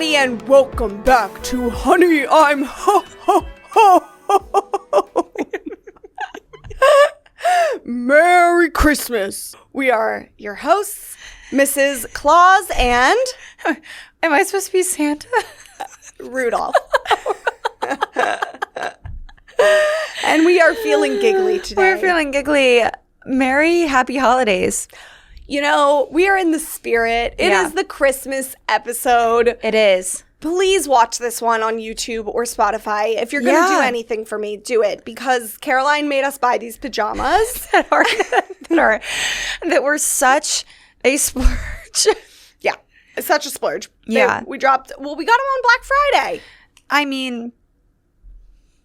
everybody, and welcome back to Honey, I'm Ho Ho Ho Ho. Merry Christmas. We are your hosts, Mrs. Claus and... Am I supposed to be Santa? Rudolph. And we are feeling giggly today. We're feeling giggly. Merry, happy holidays. You know, we are in the spirit. It is the Christmas episode. It is. Please watch this one on YouTube or Spotify. If you're going to do anything for me, do it. Because Caroline made us buy these pajamas. that were such a splurge. Yeah, it's such a splurge. Yeah. We got them on Black Friday. I mean,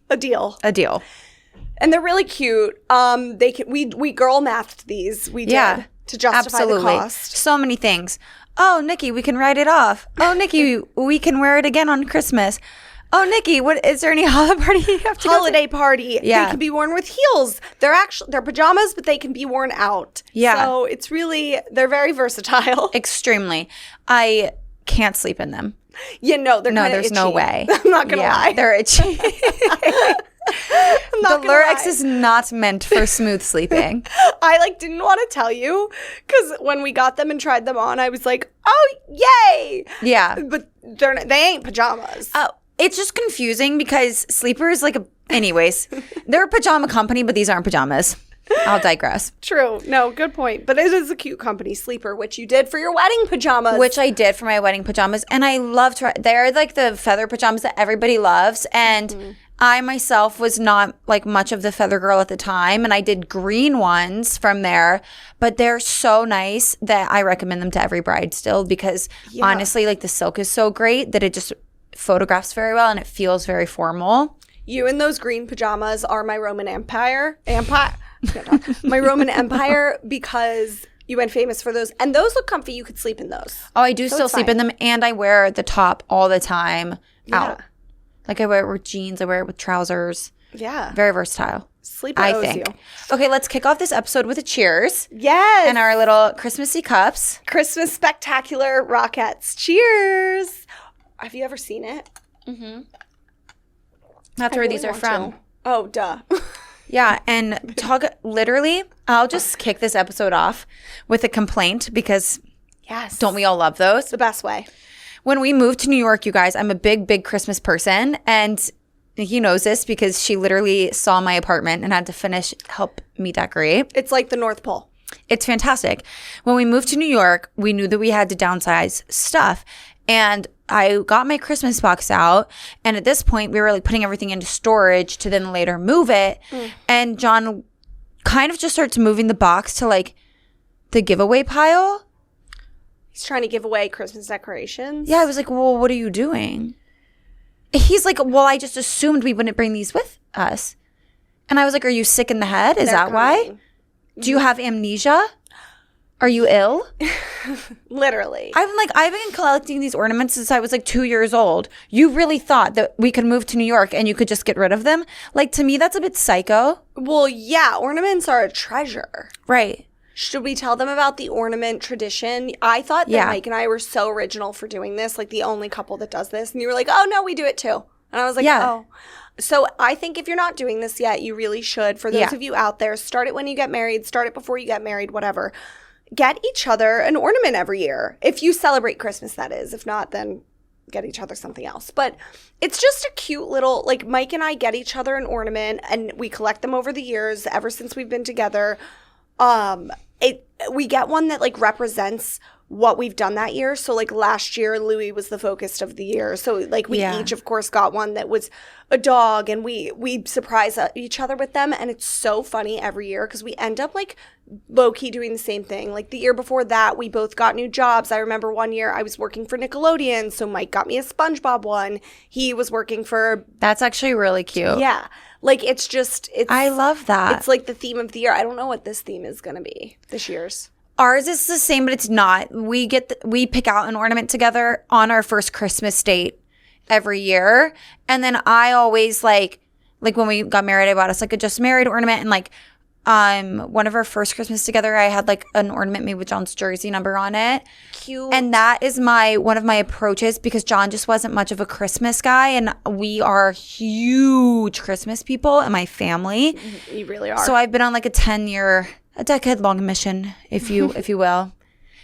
a deal. And they're really cute. We girl mathed these. We did to justify the cost. So many things. Oh, Nikki, we can write it off. Oh, Nikki, we can wear it again on Christmas. Oh, Nikki, what is there any holiday party you have to holiday party? Yeah. They can be worn with heels. They're pajamas, but they can be worn out. Yeah. So it's really, they're very versatile. Extremely. I can't sleep in them. Yeah, no, they're kind of there's itchy. no way. I'm not gonna lie. They're itchy. The Lurex is not meant for smooth sleeping. I didn't want to tell you because when we got them and tried them on, I was like, "Oh, yay!" Yeah, but they ain't pajamas. Oh, it's just confusing because Sleeper is anyways, they're a pajama company, but these aren't pajamas. I'll digress. True. No, good point. But it is a cute company, Sleeper, which you did for your wedding pajamas. Which I did for my wedding pajamas, and I love they're the feather pajamas that everybody loves, and I myself was not much of the feather girl at the time, and I did green ones from there, but they're so nice that I recommend them to every bride still because honestly, the silk is so great that it just photographs very well and it feels very formal. You and those green pajamas are my Roman Empire. My Roman Empire because you went famous for those. And those look comfy. You could sleep in those. Oh, I do still sleep in them, and I wear the top all the time out. I wear it with jeans. I wear it with trousers. Yeah. Very versatile. Sleeper owes you. Okay, let's kick off this episode with a cheers. Yes. And our little Christmassy cups. Christmas Spectacular Rockettes. Cheers. Have you ever seen it? Mm-hmm. That's where these are from. Oh, duh. Yeah, and literally, I'll just kick this episode off with a complaint because don't we all love those? The best way. When we moved to New York, you guys, I'm a big, big Christmas person, and he knows this because she literally saw my apartment and had to help me decorate. It's like the North Pole. It's fantastic. When we moved to New York, we knew that we had to downsize stuff, and I got my Christmas box out, and at this point, we were putting everything into storage to then later move it, and John kind of just starts moving the box to the giveaway pile. He's trying to give away Christmas decorations. Yeah, I was like, well, what are you doing? He's like, well, I just assumed we wouldn't bring these with us. And I was like, are you sick in the head? Is that why? Do you have amnesia? Are you ill? Literally. I've been collecting these ornaments since I was 2 years old. You really thought that we could move to New York and you could just get rid of them? To me, that's a bit psycho. Well, yeah, ornaments are a treasure. Right. Should we tell them about the ornament tradition? I thought that Mike and I were so original for doing this, the only couple that does this. And you were like, oh, no, we do it too. And I was like, oh. So I think if you're not doing this yet, you really should. For those of you out there, start it when you get married, start it before you get married, whatever. Get each other an ornament every year. If you celebrate Christmas, that is. If not, then get each other something else. But it's just a cute little, Mike and I get each other an ornament, and we collect them over the years, ever since we've been together. We get one that represents what we've done that year. So last year, Louis was the focus of the year. So we each, of course, got one that was a dog, and we surprise each other with them. And it's so funny every year because we end up low-key doing the same thing. The year before that, we both got new jobs. I remember one year I was working for Nickelodeon, so Mike got me a SpongeBob one. He was working for... That's actually really cute. Yeah. It's I love that. It's the theme of the year. I don't know what this theme is going to be this year's. Ours is the same, but it's not. We pick out an ornament together on our first Christmas date every year. And then I always when we got married, I bought us a just married ornament, and one of our first Christmas together, I had like an ornament made with John's jersey number on it. Cute. And that is one of my approaches because John just wasn't much of a Christmas guy, and we are huge Christmas people in my family. You really are. So I've been on like a decade-long mission, if you will,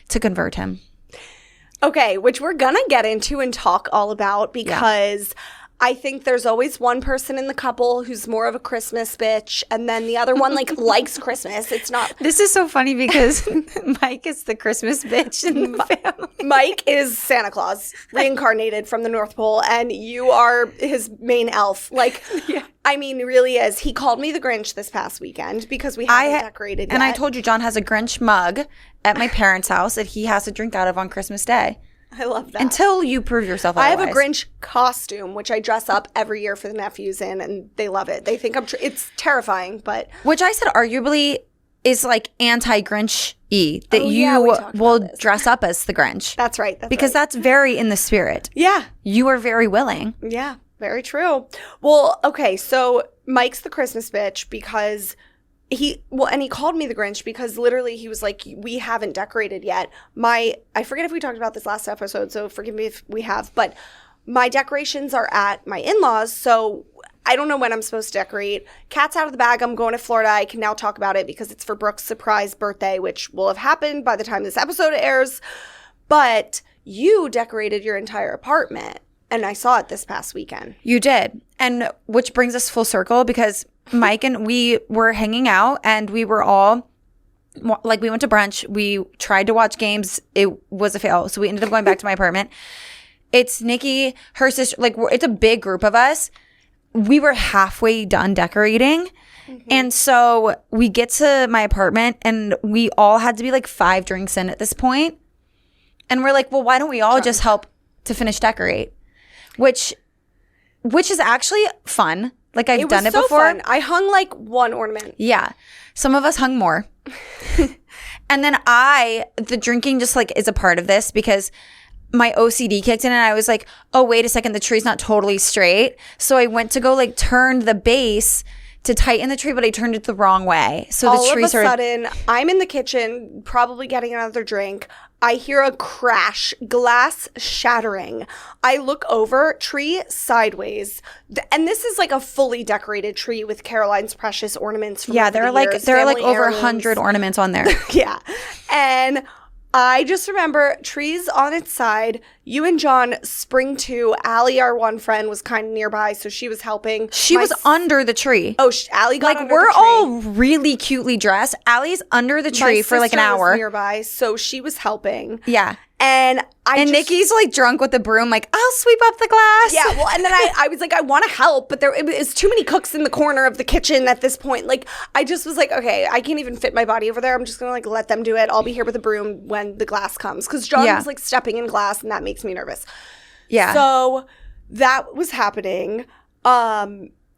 to convert him. Okay, which we're going to get into and talk all about because I think there's always one person in the couple who's more of a Christmas bitch, and then the other one like likes Christmas. It's not. This is so funny because Mike is the Christmas bitch in the family. Mike is Santa Claus reincarnated from the North Pole, and you are his main elf. Like, I mean, really is. He called me the Grinch this past weekend because we haven't decorated yet. And I told you John has a Grinch mug at my parents' house that he has to drink out of on Christmas Day. I love that. Until you prove yourself otherwise. I have a Grinch costume, which I dress up every year for the nephews in, and they love it. They think it's terrifying, but... Which I said arguably is like anti-Grinch-y, that you will dress up as the Grinch. That's right. Because that's very in the spirit. Yeah. You are very willing. Yeah, very true. Well, okay, so Mike's the Christmas bitch because... He called me the Grinch because literally he was like, we haven't decorated yet. I forget if we talked about this last episode, so forgive me if we have, but my decorations are at my in-laws, so I don't know when I'm supposed to decorate. Cat's out of the bag. I'm going to Florida. I can now talk about it because it's for Brooke's surprise birthday, which will have happened by the time this episode airs. But you decorated your entire apartment, and I saw it this past weekend. You did, and which brings us full circle because Mike and we were hanging out, and we were all like, we went to brunch. We tried to watch games. It was a fail. So we ended up going back to my apartment. It's Nikki, her sister, like it's a big group of us. We were halfway done decorating. Mm-hmm. And so we get to my apartment, and we all had to be like 5 drinks in at this point. And we're like, well, why don't we all just help to finish decorate? Which is actually fun. Like, I've done it before. Fun. I hung like one ornament. Yeah. Some of us hung more. And then the drinking just like is a part of this because my OCD kicked in, and I was like, oh, wait a second, the tree's not totally straight. So I went to go like turn the base to tighten the tree, but I turned it the wrong way. So the tree started... All of a sudden, I'm in the kitchen, probably getting another drink. I hear a crash, glass shattering. I look over, tree sideways. And this is like a fully decorated tree with Caroline's precious ornaments from there are like over 100 ornaments on there. Yeah. And I just remember trees on its side. You and John spring to. Allie, our one friend, was kind of nearby, so she was helping. She was under the tree. Oh, Allie got under the tree. Like, we're all really cutely dressed. Allie's under the tree for like an hour. My sister was nearby, so she was helping. Yeah. And Nikki's like drunk with the broom, like, I'll sweep up the glass. Yeah, well, and then I was like, I want to help, but it was too many cooks in the corner of the kitchen at this point. Like, I just was like, okay, I can't even fit my body over there. I'm just going to like let them do it. I'll be here with a broom when the glass comes. Because John was like stepping in glass, and that makes me nervous. Yeah. So that was happening.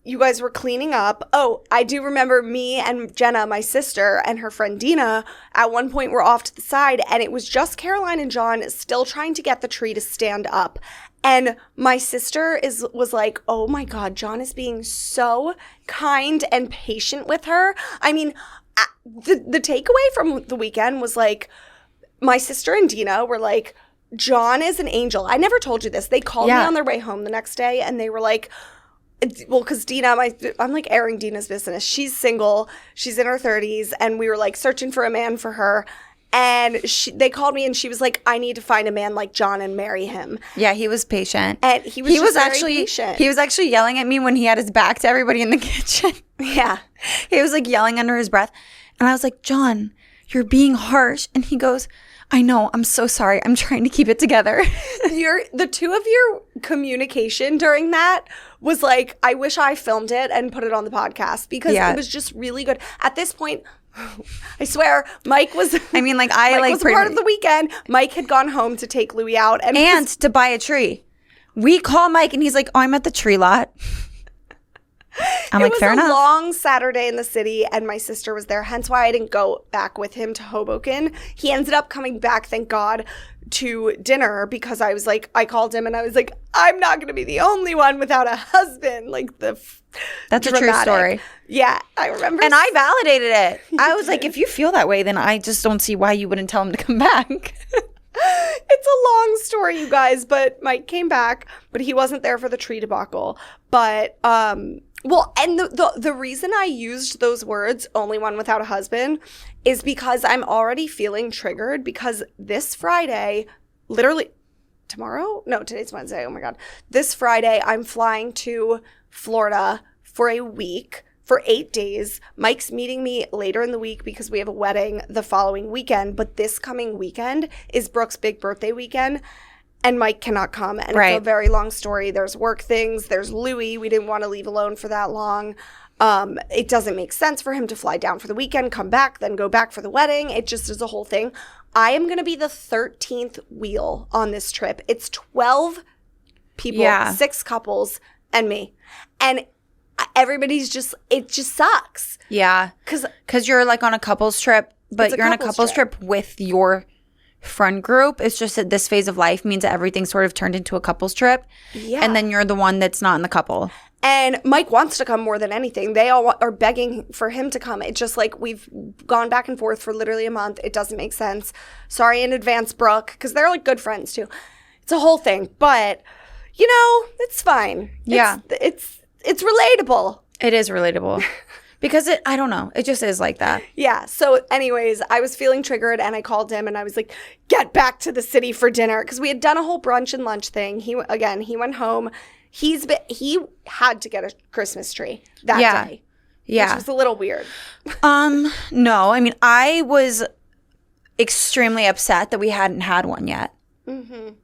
You guys were cleaning up. Oh, I do remember me and Jenna, my sister, and her friend Dina, at one point were off to the side, and it was just Caroline and John still trying to get the tree to stand up. And my sister was like, oh my God, John is being so kind and patient with her. I mean, the takeaway from the weekend was like, my sister and Dina were like, John is an angel. I never told you this. They called me on their way home the next day, and they were like, well, because Dina, I'm like airing Dina's business. She's single. She's in her 30s. And we were like searching for a man for her. And they called me, and she was like, I need to find a man like John and marry him. Yeah, he was patient. And he was actually patient. He was actually yelling at me when he had his back to everybody in the kitchen. Yeah. He was like yelling under his breath. And I was like, John, you're being harsh. And he goes, I know. I'm so sorry. I'm trying to keep it together. The two of your communication during that was like, I wish I filmed it and put it on the podcast because it was just really good. At this point, I swear, Mike was. I mean, like was part of the weekend. Mike had gone home to take Louie out and to buy a tree. We call Mike, and he's like, "Oh, I'm at the tree lot." I'm like, fair enough. It was a long Saturday in the city, and my sister was there. Hence why I didn't go back with him to Hoboken. He ended up coming back, thank God, to dinner because I was like, I called him and I was like, I'm not going to be the only one without a husband. Like that's dramatic. A true story. Yeah, I remember. And I validated it. I was like, if you feel that way, then I just don't see why you wouldn't tell him to come back. It's a long story, you guys, but Mike came back, but he wasn't there for the tree debacle. But, well, and the reason I used those words, only one without a husband, is because I'm already feeling triggered because this Friday, literally tomorrow? No, today's Wednesday. Oh my God. This Friday, I'm flying to Florida for a week. For 8 days. Mike's meeting me later in the week because we have a wedding the following weekend. But this coming weekend is Brooke's big birthday weekend. And Mike cannot come. And It's a very long story. There's work things. There's Louie. We didn't want to leave alone for that long. It doesn't make sense for him to fly down for the weekend, come back, then go back for the wedding. It just is a whole thing. I am going to be the 13th wheel on this trip. It's 12 people, 6 couples, and me. And everybody's just, it just sucks. Yeah. Because you're like on a couples trip, but you're on a couples trip with your friend group. It's just that this phase of life means that everything's sort of turned into a couples trip. Yeah. And then you're the one that's not in the couple. And Mike wants to come more than anything. They all are begging for him to come. It's just like we've gone back and forth for literally a month. It doesn't make sense. Sorry in advance, Brooke, because they're like good friends too. It's a whole thing. But, you know, it's fine. Yeah. It's relatable. It is relatable. Because I don't know. It just is like that. Yeah. So anyways, I was feeling triggered and I called him and I was like, get back to the city for dinner. Because we had done a whole brunch and lunch thing. He went home. He had to get a Christmas tree that day. Yeah. Which was a little weird. No. I mean, I was extremely upset that we hadn't had one yet. Mm-hmm.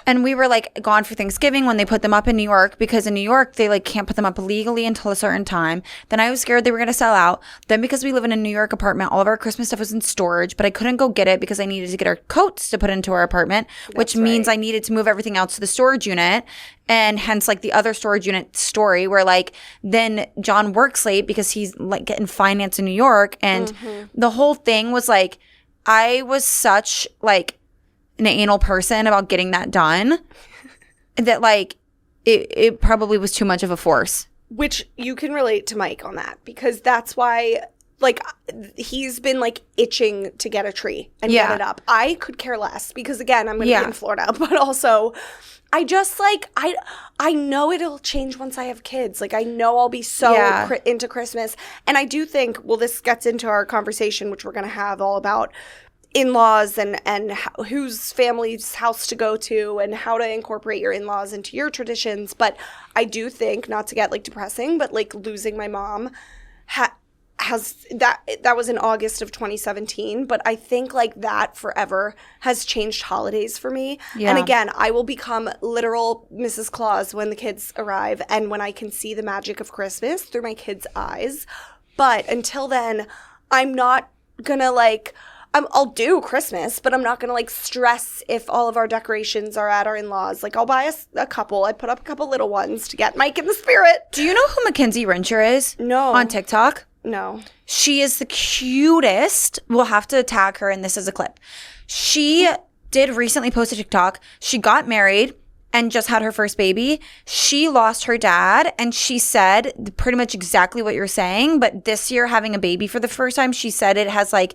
And we were like gone for Thanksgiving when they put them up in New York because in New York they like can't put them up legally until a certain time. Then I was scared they were going to sell out. Then because we live in a New York apartment, all of our Christmas stuff was in storage, but I couldn't go get it because I needed to get our coats to put into our apartment, which means I needed to move everything out to the storage unit. And hence like the other storage unit story where like then John works late because he's like getting finance in New York. And the whole thing was like, I was such like an anal person about getting that done that like it probably was too much of a force. Which you can relate to Mike on that because that's why like he's been like itching to get a tree and get it up. I could care less because again I'm going to be in Florida, but also I just like I know it'll change once I have kids. Like I know I'll be so into Christmas. And I do think, well, this gets into our conversation, which we're going to have all about in-laws and whose family's house to go to and how to incorporate your in-laws into your traditions. But I do think, not to get like depressing, but like losing my mom has that was in August of 2017. But I think like that forever has changed holidays for me. Yeah. And again, I will become literal Mrs. Claus when the kids arrive and when I can see the magic of Christmas through my kids' eyes. But until then, I'm not gonna like... I'll do Christmas, but I'm not going to, like, stress if all of our decorations are at our in-laws. Like, I'll buy a couple. I put up a couple little ones to get Mike in the spirit. Do you know who Mackenzie Rincher is? No. On TikTok? No. She is the cutest. We'll have to tag her in this as a clip. She did recently post a TikTok. She got married and just had her first baby. She lost her dad, and she said pretty much exactly what you're saying. But this year, having a baby for the first time, she said it has, like,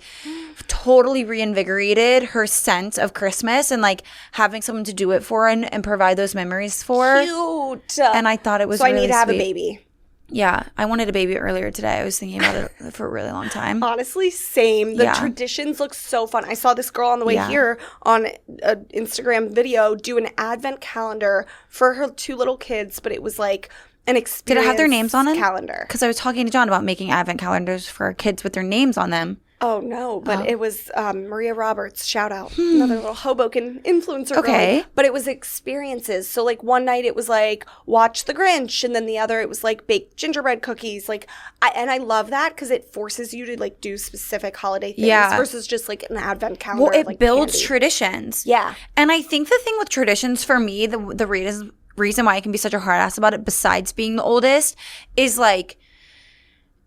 totally reinvigorated her sense of Christmas and, like, having someone to do it for and provide those memories for. Cute. And I thought it was really sweet. So I need to have sweet. A baby. Yeah, I wanted a baby earlier today. I was thinking about it for a really long time. Honestly, same. The traditions look so fun. I saw this girl on the way here on an Instagram video do an advent calendar for her 2 little kids, but it was like an experience. Did it have their names on it? Calendar. Because I was talking to John about making advent calendars for our kids with their names on them. Oh, no, but it was Maria Roberts, shout out, another little Hoboken influencer girl. But it was experiences. So, like, one night it was, like, watch The Grinch, and then the other it was, like, bake gingerbread cookies. Like, I love that because it forces you to, like, do specific holiday things versus just, like, an advent calendar. Well, it like builds candy. Traditions. Yeah. And I think the thing with traditions for me, the reason why I can be such a hard ass about it, besides being the oldest, is, like,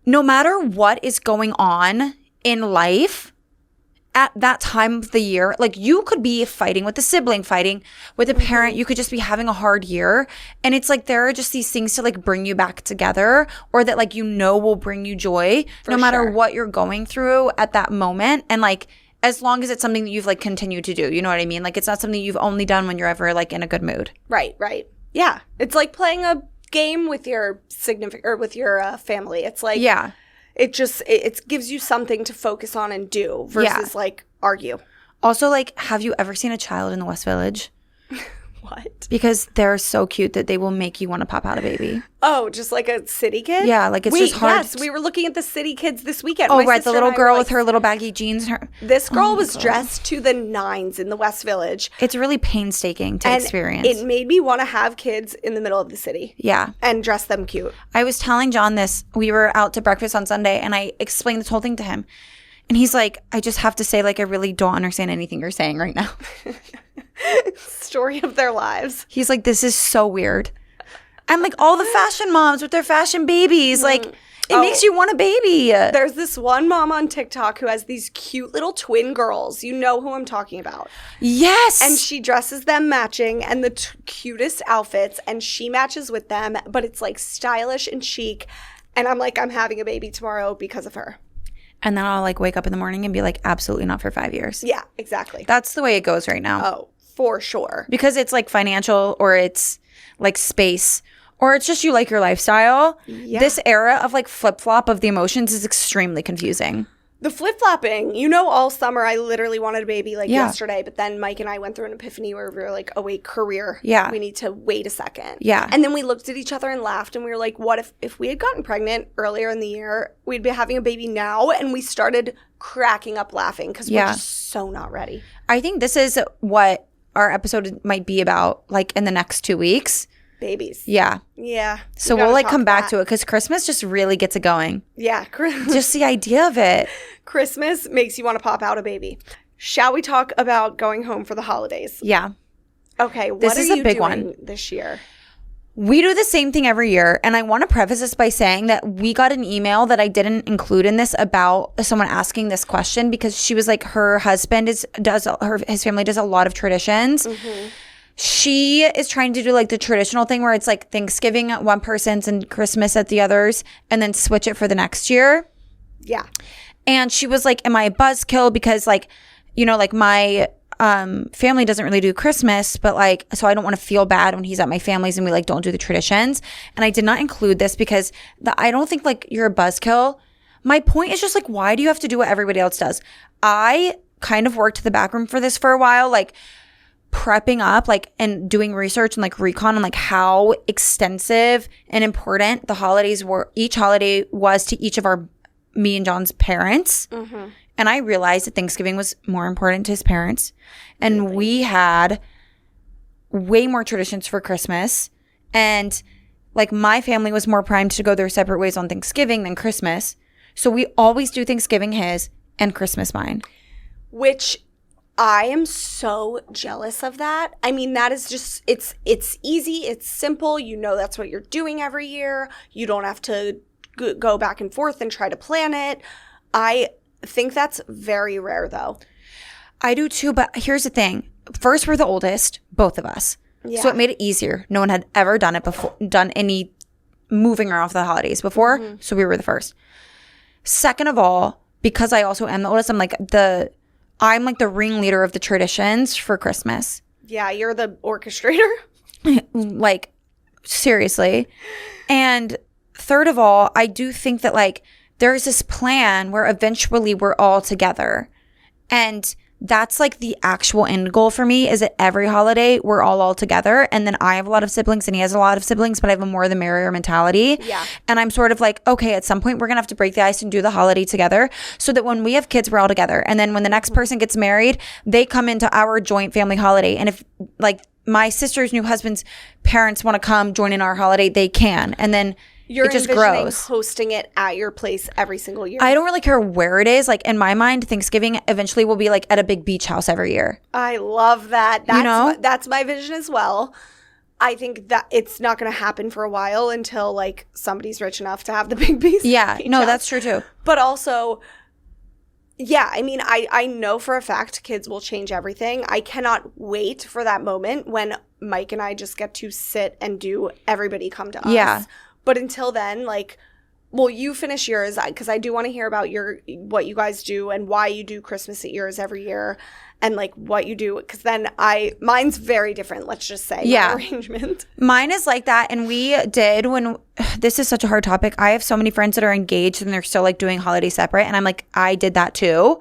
no matter what is going on in life, at that time of the year, like you could be fighting with a sibling, fighting with a parent. You could just be having a hard year. And it's like there are just these things to like bring you back together, or that like will bring you joy no matter what you're going through at that moment. And like as long as it's something that you've like continued to do, you know what I mean? Like it's not something you've only done when you're ever like in a good mood. Right. Yeah. It's like playing a game with your with your family. It's like it just it gives you something to focus on and do versus like argue. Also, like, have you ever seen a child in the West Village? What? Because they're so cute that they will make you want to pop out a baby. Oh, just like a city kid? Yeah, like it's just hard. Yes, we were looking at the city kids this weekend. Oh, right, the little girl with her little baggy jeans. This girl was dressed to the nines in the West Village. It's really painstaking to experience. It made me want to have kids in the middle of the city. Yeah. And dress them cute. I was telling John this. We were out to breakfast on Sunday, and I explained this whole thing to him. And he's like, I just have to say, like, I really don't understand anything you're saying right now. Story of their lives. He's like, this is so weird. And like all the fashion moms with their fashion babies, like it makes you want a baby. There's this one mom on TikTok who has these cute little twin girls. You know who I'm talking about. Yes. And she dresses them matching and the cutest outfits, and she matches with them, but it's like stylish and chic. And I'm like, I'm having a baby tomorrow because of her. And then I'll like wake up in the morning and be like, absolutely not for 5 years. Yeah, exactly. That's the way it goes right now. Oh, for sure. Because it's like financial, or it's like space, or it's just you like your lifestyle. Yeah. This era of like flip-flop of the emotions is extremely confusing. The flip-flopping, all summer I literally wanted a baby like yesterday, but then Mike and I went through an epiphany where we were like, oh wait, career. Yeah. We need to wait a second. Yeah. And then we looked at each other and laughed, and we were like, what if we had gotten pregnant earlier in the year, we'd be having a baby now? And we started cracking up laughing because we're just so not ready. I think this is what our episode might be about like in the next 2 weeks. Babies. Yeah. Yeah. So we'll like come back to it because Christmas just really gets it going. Yeah. Just the idea of it. Christmas makes you want to pop out a baby. Shall we talk about going home for the holidays? Yeah. Okay. What this is are you a big doing one this year? We do the same thing every year. And I want to preface this by saying that we got an email that I didn't include in this about someone asking this question, because she was like, her husband his family does a lot of traditions. Mm-hmm. She is trying to do like the traditional thing where it's like Thanksgiving at one person's and Christmas at the other's, and then switch it for the next year. Yeah. And she was like, am I a buzzkill? Because like, like my family doesn't really do Christmas, but like, so I don't want to feel bad when he's at my family's and we like don't do the traditions. And I did not include this because I don't think like you're a buzzkill. My point is just like, why do you have to do what everybody else does? I kind of worked the back room for this for a while, like prepping up like and doing research and like recon on like how extensive and important the holidays were. Each holiday was to each of me and John's parents. Mm-hmm. And I realized that Thanksgiving was more important to his parents. And really? We had way more traditions for Christmas. And like my family was more primed to go their separate ways on Thanksgiving than Christmas. So we always do Thanksgiving his and Christmas mine. Which I am so jealous of that. I mean, that is just, it's easy. It's simple. That's what you're doing every year. You don't have to go back and forth and try to plan it. I think that's very rare, though. I do too, but here's the thing. First, we're the oldest, both of us. Yeah. So it made it easier. No one had ever done it before, done any moving around for the holidays before, so we were the first. Second of all, because I also am the oldest, I'm like the ringleader of the traditions for Christmas. Yeah, you're the orchestrator. Like, seriously. And third of all, I do think that like there's this plan where eventually we're all together. And that's like the actual end goal for me, is that every holiday we're all together. And then I have a lot of siblings and he has a lot of siblings, but I have a more the merrier mentality. Yeah. And I'm sort of like, okay, at some point we're going to have to break the ice and do the holiday together so that when we have kids, we're all together. And then when the next person gets married, they come into our joint family holiday. And if like my sister's new husband's parents want to come join in our holiday, they can. And then it just grows. Hosting it at your place every single year. I don't really care where it is. Like in my mind, Thanksgiving eventually will be like at a big beach house every year. I love that. That's my vision as well. I think that it's not going to happen for a while until like somebody's rich enough to have the big beach. Yeah, no, house. that's true too. But also, Yeah, I mean, I know for a fact kids will change everything. I cannot wait for that moment when Mike and I just get to sit and do everybody come to us. Yeah. But until then, like, well, you finish yours because I do want to hear about what you guys do and why you do Christmas at yours every year and like what you do, because then mine's very different, let's just say. Yeah. My arrangement. Mine is like that. And we did this is such a hard topic. I have so many friends that are engaged and they're still like doing holidays separate. And I'm like, I did that too.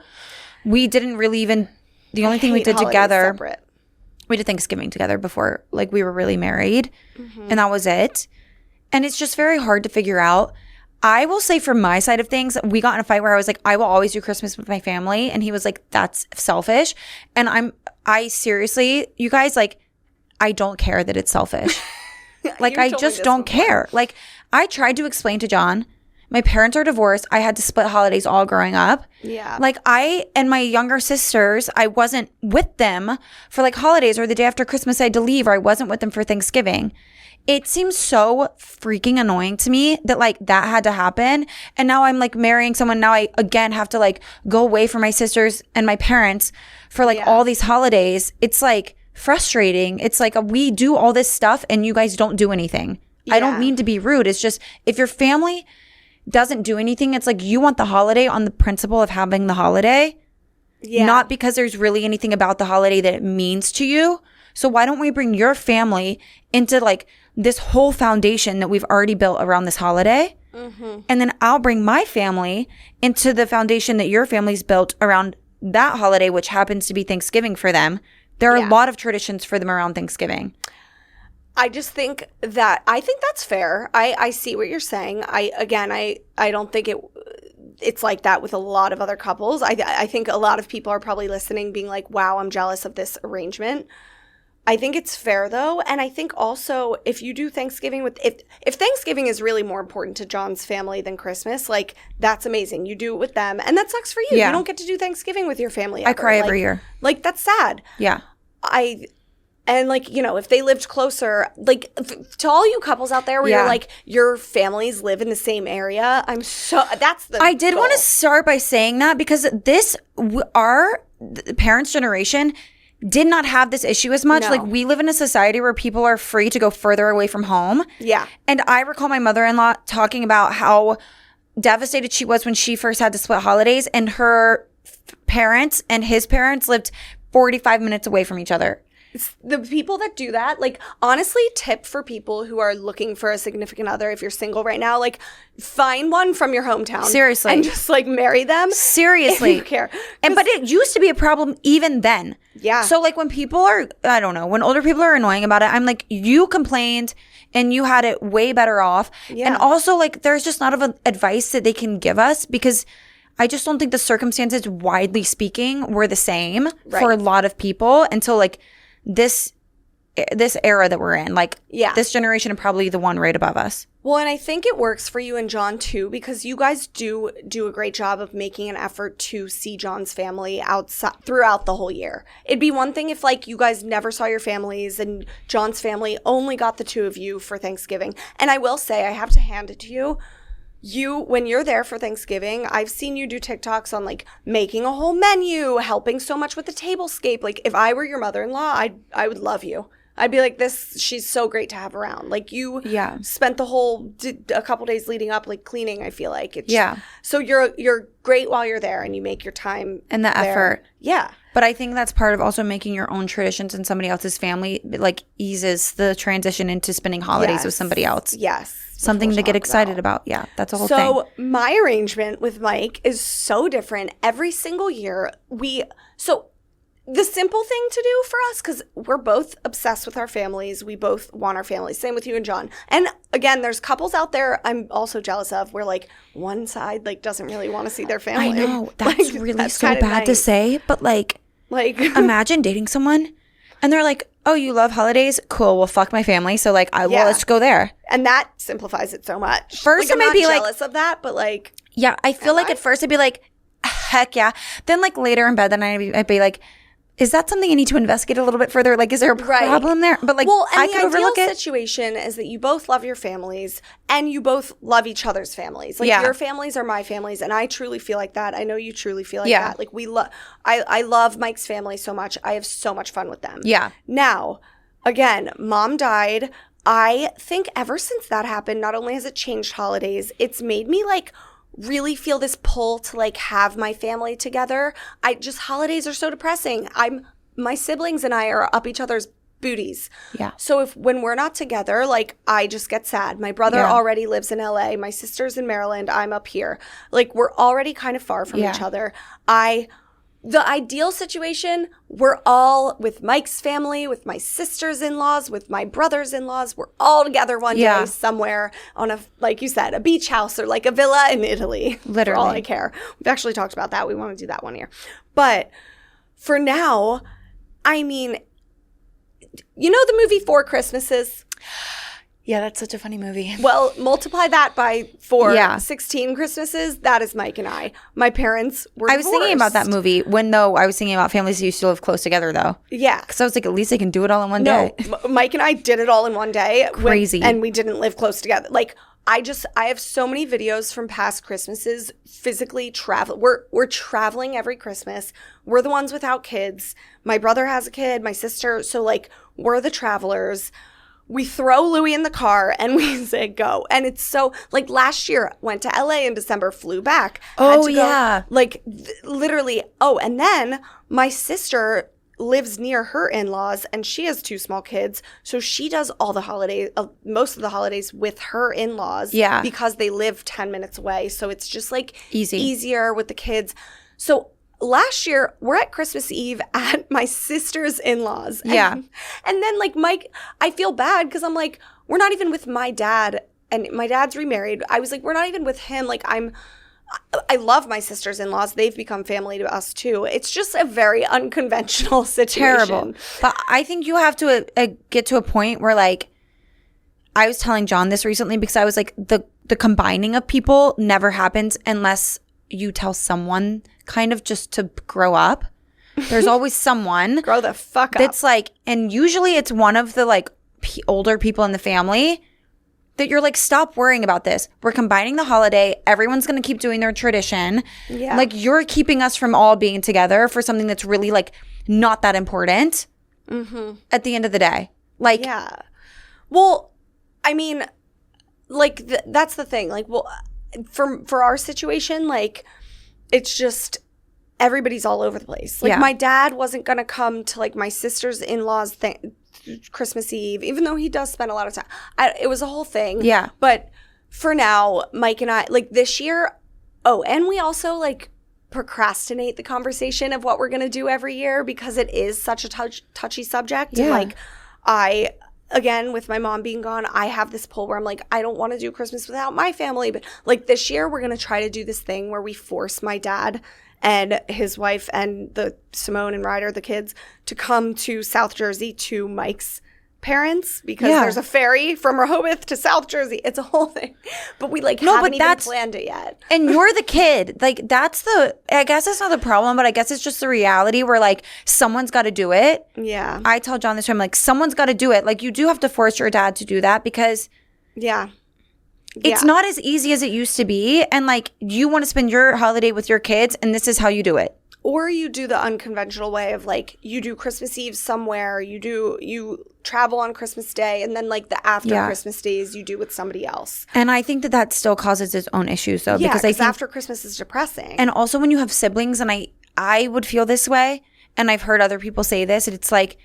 We didn't really even, the only thing we did together, separate. We did Thanksgiving together before like we were really married. Mm-hmm. And that was it. And it's just very hard to figure out. I will say from my side of things, we got in a fight where I was like, I will always do Christmas with my family. And he was like, that's selfish. And I seriously, you guys, like, I don't care that it's selfish. Like, I just don't care. Like, I tried to explain to John, my parents are divorced. I had to split holidays all growing up. Yeah. Like, I and my younger sisters, I wasn't with them for like holidays, or the day after Christmas I had to leave, or I wasn't with them for Thanksgiving. It seems so freaking annoying to me that like that had to happen. And now I'm like marrying someone. Now I again have to like go away from my sisters and my parents for like all these holidays. It's like frustrating. It's like we do all this stuff and you guys don't do anything. Yeah. I don't mean to be rude. It's just if your family doesn't do anything, it's like you want the holiday on the principle of having the holiday. Yeah. Not because there's really anything about the holiday that it means to you. So why don't we bring your family into like this whole foundation that we've already built around this holiday? Mm-hmm. And then I'll bring my family into the foundation that your family's built around that holiday, which happens to be Thanksgiving for them. There are a lot of traditions for them around Thanksgiving. I just think that's fair. I see what you're saying. I don't think it's like that with a lot of other couples. I think a lot of people are probably listening being like, wow, I'm jealous of this arrangement. I think it's fair though. And I think also if you do Thanksgiving if Thanksgiving is really more important to John's family than Christmas, like that's amazing. You do it with them. And that sucks for you. Yeah. You don't get to do Thanksgiving with your family ever. I cry every year. Like that's sad. Yeah. And like, you know, if they lived closer, like to all you couples out there where you're like, your families live in the same area. I did want to start by saying that because our parents' generation did not have this issue as much. No. Like we live in a society where people are free to go further away from home. Yeah. And I recall my mother-in-law talking about how devastated she was when she first had to split holidays and her parents and his parents lived 45 minutes away from each other. The people that do that, like, honestly, tip for people who are looking for a significant other. If you're single right now, like, find one from your hometown. Seriously. And just, like, marry them. Seriously. If you care. But it used to be a problem even then. Yeah. So, like, when people are, I don't know, when older people are annoying about it, I'm like, you complained and you had it way better off. Yeah. And also, like, there's just not enough advice that they can give us because I just don't think the circumstances, widely speaking, were the same for a lot of people until, like, this era that we're in, like this generation and probably the one right above us. Well, and I think it works for you and John too, because you guys do a great job of making an effort to see John's family outside throughout the whole year. It'd be one thing if like you guys never saw your families and John's family only got the two of you for Thanksgiving. And I will say, I have to hand it to you. When you're there for Thanksgiving, I've seen you do TikToks on like making a whole menu, helping so much with the tablescape. Like if I were your mother-in-law, I would love you. I'd be like, she's so great to have around. Like you spent a couple days leading up like cleaning, I feel like. So you're great while you're there and you make your time and the effort. Yeah. But I think that's part of also making your own traditions in somebody else's family, like eases the transition into spending holidays with somebody else. Yes. Something to get excited about. Yeah, that's a whole thing. So my arrangement with Mike is so different every single year. So the simple thing to do for us, because we're both obsessed with our families. We both want our families. Same with you and John. And again, there's couples out there I'm also jealous of where like one side like doesn't really want to see their family. I know. That's really that's so bad to say. But like imagine dating someone and they're like, oh, you love holidays? Cool. Well, fuck my family. So like, well, let's go there. And that simplifies it so much. First, like, I might be like, jealous of that, but like, yeah, I feel like at first I'd be like, heck yeah. Then like later in bed, then I'd be like, is that something I need to investigate a little bit further? Like, is there a problem there? But like, well, and I could overlook it. The ideal situation is that you both love your families and you both love each other's families. Like your families are my families, and I truly feel like that. I know you truly feel like that. Like I love Mike's family so much. I have so much fun with them. Yeah. Now, again, Mom died. I think ever since that happened, not only has it changed holidays, it's made me like really feel this pull to like have my family together. Holidays are so depressing. My siblings and I are up each other's booties. Yeah. So when we're not together, like I just get sad. My brother already lives in LA. My sister's in Maryland. I'm up here. Like we're already kind of far from each other. The ideal situation, we're all with Mike's family, with my sister's in-laws, with my brother's in-laws. We're all together one day somewhere on like you said, a beach house or like a villa in Italy. Literally. For all I care. We've actually talked about that. We want to do that one year. But for now, I mean, you know the movie Four Christmases? Yeah, that's such a funny movie. Well, multiply that by 16 Christmases. That is Mike and I. My parents were divorced. I was thinking about that movie I was thinking about families who used to live close together, though. Yeah. Because I was like, at least they can do it all in one day. Mike and I did it all in one day. Crazy. And we didn't live close together. Like, I have so many videos from past Christmases physically travel. We're traveling every Christmas. We're the ones without kids. My brother has a kid, my sister. So, like, we're the travelers. We throw Louis in the car and we say go. And it's so, like last year, went to LA in December, flew back. Oh, yeah. Like literally. Oh, and then my sister lives near her in-laws and she has 2 small kids. So she does all the holidays, most of the holidays with her in-laws. Yeah. Because they live 10 minutes away. So it's just like easier with the kids. So last year, we're at Christmas Eve at my sister's in-laws. And then, like, Mike, I feel bad because I'm like, we're not even with my dad. And my dad's remarried. I was like, we're not even with him. Like, I love my sister's in-laws. They've become family to us, too. It's just a very unconventional situation. Terrible. But I think you have to get to a point where, like, I was telling John this recently because I was like, the combining of people never happens unless you tell someone kind of just to grow up. There's always someone grow the fuck up. That's like, and usually it's one of the like older people in the family that you're like, stop worrying about this. We're combining the holiday. Everyone's going to keep doing their tradition. Yeah. Like you're keeping us from all being together for something that's really like not that important at the end of the day. Like, yeah. Well, I mean, like that's the thing. Like, well, for our situation, like it's just everybody's all over the place. Like my dad wasn't gonna come to like my sister's in-laws Christmas Eve, even though he does spend a lot of time. It was a whole thing. Yeah. But for now, Mike and I, like this year, and we also like procrastinate the conversation of what we're gonna do every year because it is such a touchy subject. Yeah. And like again, with my mom being gone, I have this pull where I'm like, I don't want to do Christmas without my family. But like this year, we're going to try to do this thing where we force my dad and his wife and the Simone and Ryder, the kids, to come to South Jersey to Mike's parents because there's a ferry from Rehoboth to South Jersey. It's a whole thing. But we haven't even planned it yet. And you're the kid. Like I guess it's not the problem, but I guess it's just the reality where like someone's got to do it. Yeah. I tell John this time, like someone's got to do it. Like you do have to force your dad to do that because it's not as easy as it used to be. And like you want to spend your holiday with your kids and this is how you do it. Or you do the unconventional way of like you do Christmas Eve somewhere, you travel on Christmas Day, and then like the after Christmas days you do with somebody else. And I think that still causes its own issues though. Yeah, because after Christmas is depressing. And also when you have siblings, and I would feel this way, and I've heard other people say this, and it's like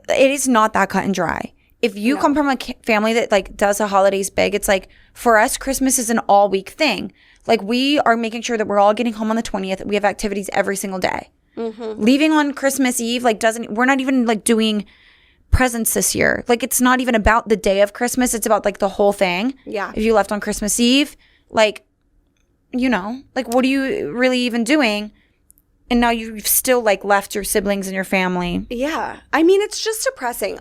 it is not that cut and dry. If you come from a family that like does the holidays big, it's like for us, Christmas is an all week thing. Like we are making sure that we're all getting home on the 20th. We have activities every single day. Leaving on Christmas Eve, like we're not even like doing presents this year. Like it's not even about the day of Christmas. It's about like the whole thing. Yeah. If you left on Christmas Eve, like, you know, like what are you really even doing? And now you've still like left your siblings and your family. Yeah. I mean, it's just depressing.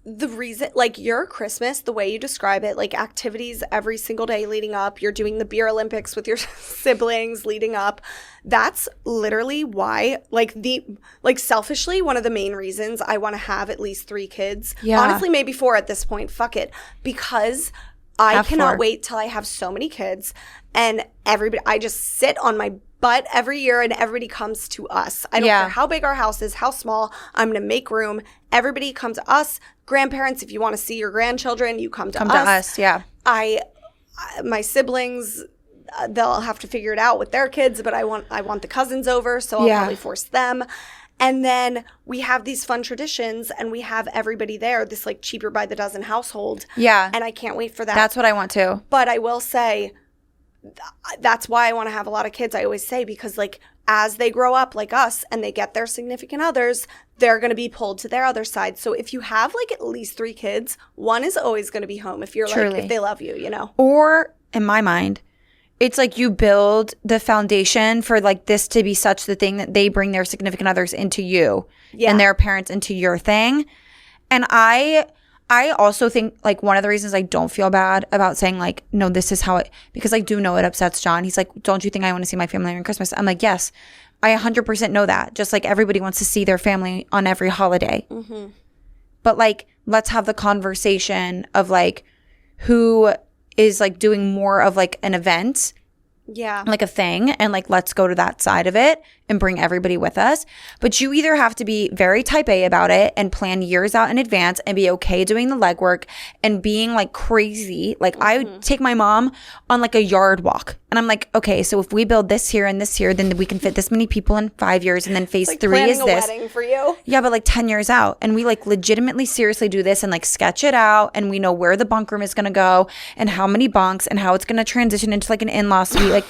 the reason, like, your Christmas, the way you describe it, like, activities every single day leading up, you're doing the beer Olympics with your siblings leading up. That's literally why, like, selfishly, one of the main reasons I want to have at least 3 kids. Yeah. Honestly, maybe 4 at this point. Fuck it. Because I cannot wait till I have so many kids and I just sit on my butt every year and everybody comes to us. I don't care how big our house is, how small. I'm going to make room. Everybody come to us. Grandparents, if you want to see your grandchildren, you come to us. Yeah. My siblings, they'll have to figure it out with their kids, but I want the cousins over, so I'll probably force them. And then we have these fun traditions, and we have everybody there, this, like, cheaper by the dozen household. Yeah. And I can't wait for that. That's what I want too. But I will say, that's why I want to have a lot of kids, I always say, because, like, as they grow up like us and they get their significant others, they're going to be pulled to their other side. So if you have, like, at least 3 kids, one is always going to be home if you're like, if they love you, you know? Or, in my mind, it's like you build the foundation for, like, this to be such the thing that they bring their significant others into you and their parents into your thing. And I also think, like, one of the reasons I don't feel bad about saying, like, no, this is how it, because I do know it upsets John. He's like, don't you think I want to see my family on Christmas? I'm like, yes, I 100% know that. Just like everybody wants to see their family on every holiday. Mm-hmm. But, like, let's have the conversation of, like, who is, like, doing more of, like, an event. Yeah. Like a thing, and, like, let's go to that side of it and bring everybody with us. But you either have to be very type A about it and plan years out in advance and be okay doing the legwork and being, like, crazy. Like, I would take my mom on, like, a yard walk. And I'm like, okay, so if we build this here and this here, then we can fit this many people in 5 years. And then phase 3 is this. A wedding for you. Yeah, but, like, 10 years out. And we, like, legitimately seriously do this and, like, sketch it out. And we know where the bunk room is going to go and how many bunks and how it's going to transition into, like, an in-law suite. Like,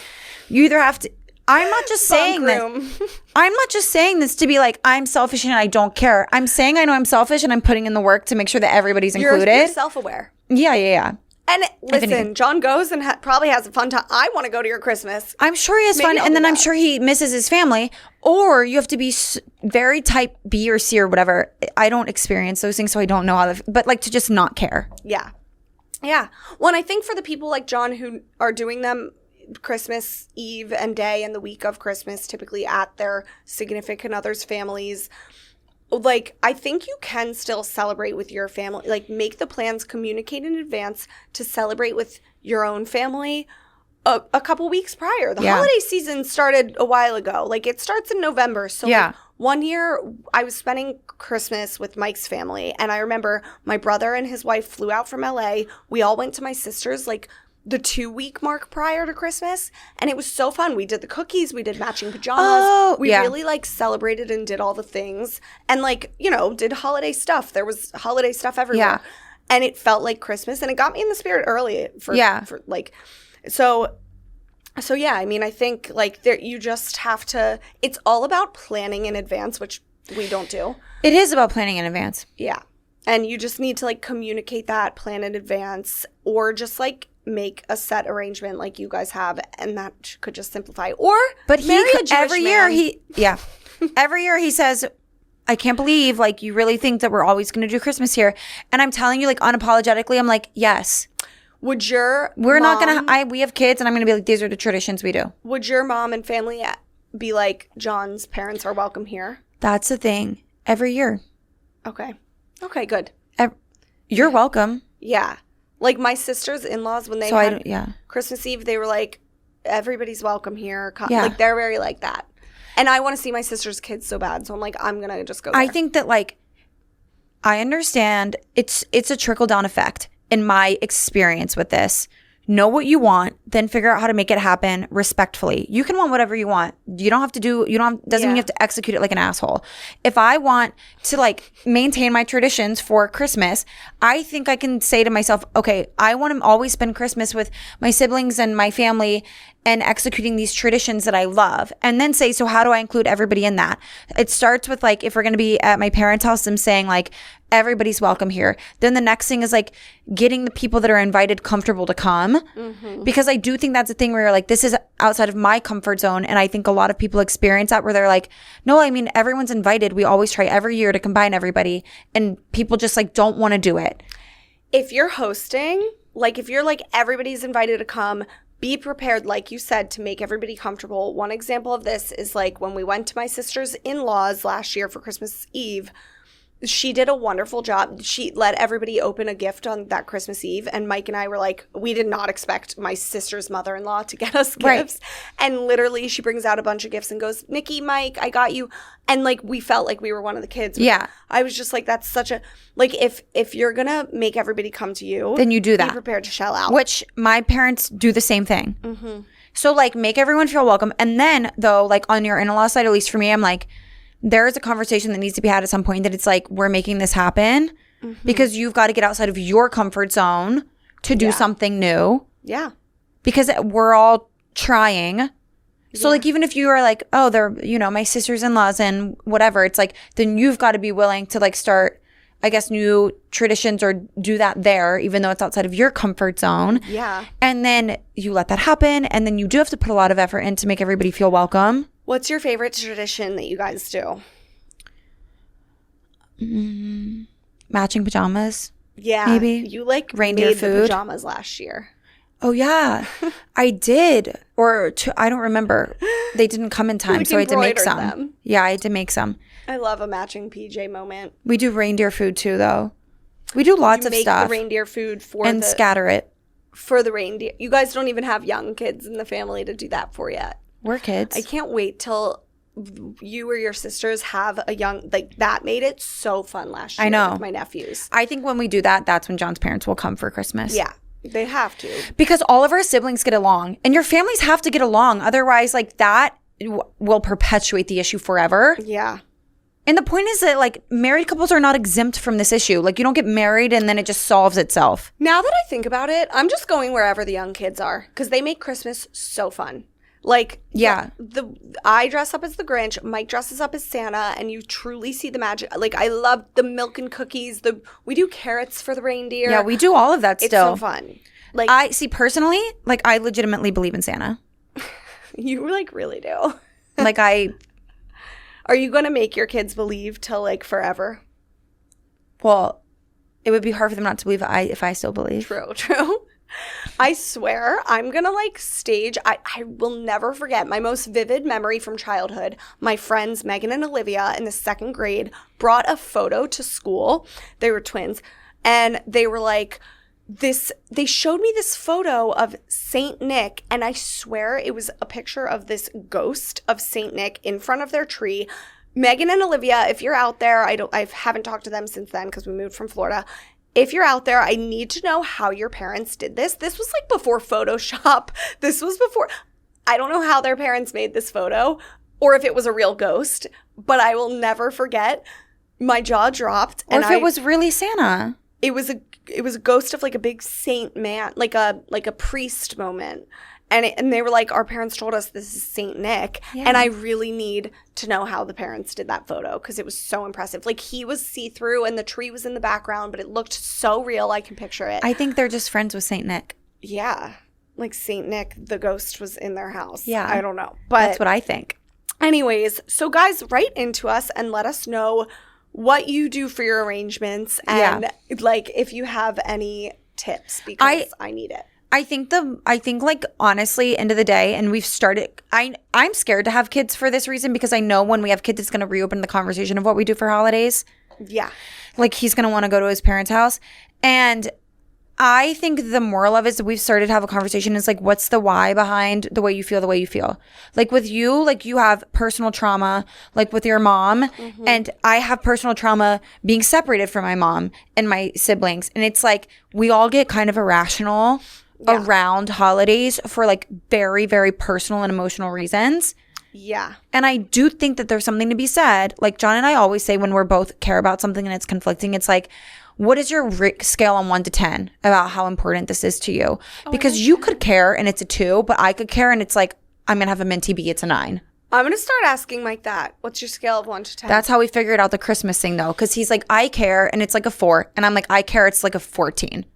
you either have to. I'm not just saying this. I'm not just saying this to be like, I'm selfish and I don't care. I'm saying I know I'm selfish and I'm putting in the work to make sure that everybody's included. You're self-aware. Yeah. And listen, John goes and probably has a fun time. I want to go to your Christmas. I'm sure he has fun, and then I'm sure he misses his family. Or you have to be very type B or C or whatever. I don't experience those things, so I don't know how but, like, to just not care. Yeah. Well, and I think for the people like John who are doing them Christmas Eve and day and the week of Christmas, typically at their significant others' families, like, I think you can still celebrate with your family. Like, make the plans, communicate in advance to celebrate with your own family a couple weeks prior. The holiday season started a while ago. Like, it starts in November. So, like, one year I was spending Christmas with Mike's family, and I remember my brother and his wife flew out from LA. We all went to my sister's, like, the 2-week mark prior to Christmas, and it was so fun. We did the cookies, we did matching pajamas. We really, like, celebrated and did all the things, and, like, you know, did holiday stuff. There was holiday stuff everywhere, and it felt like Christmas, and it got me in the spirit early for like, so yeah. I mean, I think, like, you just have to. It's all about planning in advance, which we don't do. It is about planning in advance. Yeah, and you just need to, like, communicate that, plan in advance, or just, like, make a set arrangement like you guys have, and that could just simplify. Or marry a Jewish every man. year every year he says, I can't believe, like, you really think that we're always going to do Christmas here. And I'm telling you, like, unapologetically, I'm like, yes. We're not going to, we have kids, and I'm going to be like, these are the traditions we do. Would your mom and family be like, John's parents are welcome here? That's the thing. Every year. Okay, good. You're welcome. Yeah. Like, my sister's in-laws, when they had Christmas Eve, they were like, everybody's welcome here. Like, they're very like that. And I want to see my sister's kids so bad. So I'm like, I'm going to just go there. I think that, like, I understand it's a trickle-down effect in my experience with this. Know what you want, then figure out how to make it happen respectfully. You can want whatever you want. You don't have to doesn't mean you have to execute it like an asshole. If I want to, like, maintain my traditions for Christmas, I think I can say to myself, okay, I want to always spend Christmas with my siblings and my family and executing these traditions that I love. And then say, so how do I include everybody in that? It starts with like, if we're going to be at my parents' house, I'm saying like, everybody's welcome here. Then the next thing is like getting the people that are invited comfortable to come. Because I do think that's a thing where you're like, this is outside of my comfort zone. And I think a lot of people experience that where they're like, no, I mean, everyone's invited. We always try every year to combine everybody. And people just like don't want to do it. If you're hosting, like if you're like everybody's invited to come, be prepared, like you said, to make everybody comfortable. One example of this is like when we went to my sister's in-laws last year for Christmas Eve. She did a wonderful job. She let everybody open a gift on that Christmas Eve. And Mike and I were like, we did not expect my sister's mother-in-law to get us gifts. Right. And literally she brings out a bunch of gifts and goes, Nikki, Mike, I got you. And like we felt like we were one of the kids. Yeah. I was just like, that's such a, like if you're going to make everybody come to you. Then you do that. Be prepared to shell out. Which my parents do the same thing. So like make everyone feel welcome. And then though, like on your in-law side, at least for me, I'm like, there is a conversation that needs to be had at some point that it's like, we're making this happen because you've got to get outside of your comfort zone to do something new. Yeah. Because we're all trying. So like, even if you are like, oh, they're, you know, my sister's in-laws and whatever, it's like, then you've got to be willing to like start, I guess, new traditions or do that there, even though it's outside of your comfort zone. Yeah. And then you let that happen. And then you do have to put a lot of effort in to make everybody feel welcome. What's your favorite tradition that you guys do? Matching pajamas. Yeah. Maybe. You like reindeer made food. the pajamas last year. Oh, yeah. I did. Or I don't remember. They didn't come in time, like so I had to make some. them. Yeah, I had to make some. I love a matching PJ moment. We do reindeer food too, though. We do lots of stuff. Make the reindeer food and scatter it. For the reindeer. You guys don't even have young kids in the family to do that for yet. We're kids. I can't wait till you or your sisters have a young, like that made it so fun last year. I know. With my nephews. I think when we do that, that's when John's parents will come for Christmas. Yeah, they have to. Because all of our siblings get along. And your families have to get along. Otherwise, like that will perpetuate the issue forever. Yeah. And the point is that like married couples are not exempt from this issue. Like you don't get married and then it just solves itself. Now that I think about it, I'm just going wherever the young kids are because they make Christmas so fun. Like, yeah, I dress up as the Grinch, Mike dresses up as Santa, and you truly see the magic. Like, I love the milk and cookies. We do carrots for the reindeer. Yeah, we do all of that still. It's so fun. Like, I see personally, like I legitimately believe in Santa. You like really do. Like Are you going to make your kids believe till like forever? Well, it would be hard for them not to believe if I still believe. True. I swear I'm going to like stage. I will never forget my most vivid memory from childhood. My friends Megan and Olivia in the 2nd grade brought a photo to school. They were twins. And they were like, they showed me this photo of Saint Nick, and I swear it was a picture of this ghost of Saint Nick in front of their tree. Megan and Olivia, if you're out there, I haven't talked to them since then because we moved from Florida. If you're out there, I need to know how your parents did this. This was like before Photoshop. This was before, I don't know how their parents made this photo or if it was a real ghost, but I will never forget. My jaw dropped. Or if it was really Santa. It was a ghost of like a big saint man, like a priest moment. And they were like, our parents told us this is Saint Nick. Yeah. And I really need to know how the parents did that photo because it was so impressive. Like he was see-through and the tree was in the background, but it looked so real. I can picture it. I think they're just friends with Saint Nick. Yeah. Like Saint Nick, the ghost was in their house. Yeah. I don't know. But that's what I think. Anyways, so guys, write into us and let us know what you do for your arrangements and like if you have any tips because I need it. I think like honestly, end of the day, and we've started. I'm scared to have kids for this reason because I know when we have kids, it's going to reopen the conversation of what we do for holidays. Yeah, like he's going to want to go to his parents' house, and I think the moral of it is that we've started to have a conversation is like, what's the why behind the way you feel? Like with you, like you have personal trauma, like with your mom, and I have personal trauma being separated from my mom and my siblings, and it's like we all get kind of irrational. Yeah. Around holidays for like very, very personal and emotional reasons. Yeah. And I do think that there's something to be said. Like John and I always say when we're both care about something and it's conflicting, it's like, what is your scale on 1 to 10 about how important this is to you? Because you could care and it's a 2, but I could care and it's like, I'm going to have a minty bee, it's a 9. I'm going to start asking Mike that. What's your scale of 1 to 10? That's how we figured out the Christmas thing, though. Because he's like, I care, and it's like a 4. And I'm like, I care, it's like a 14.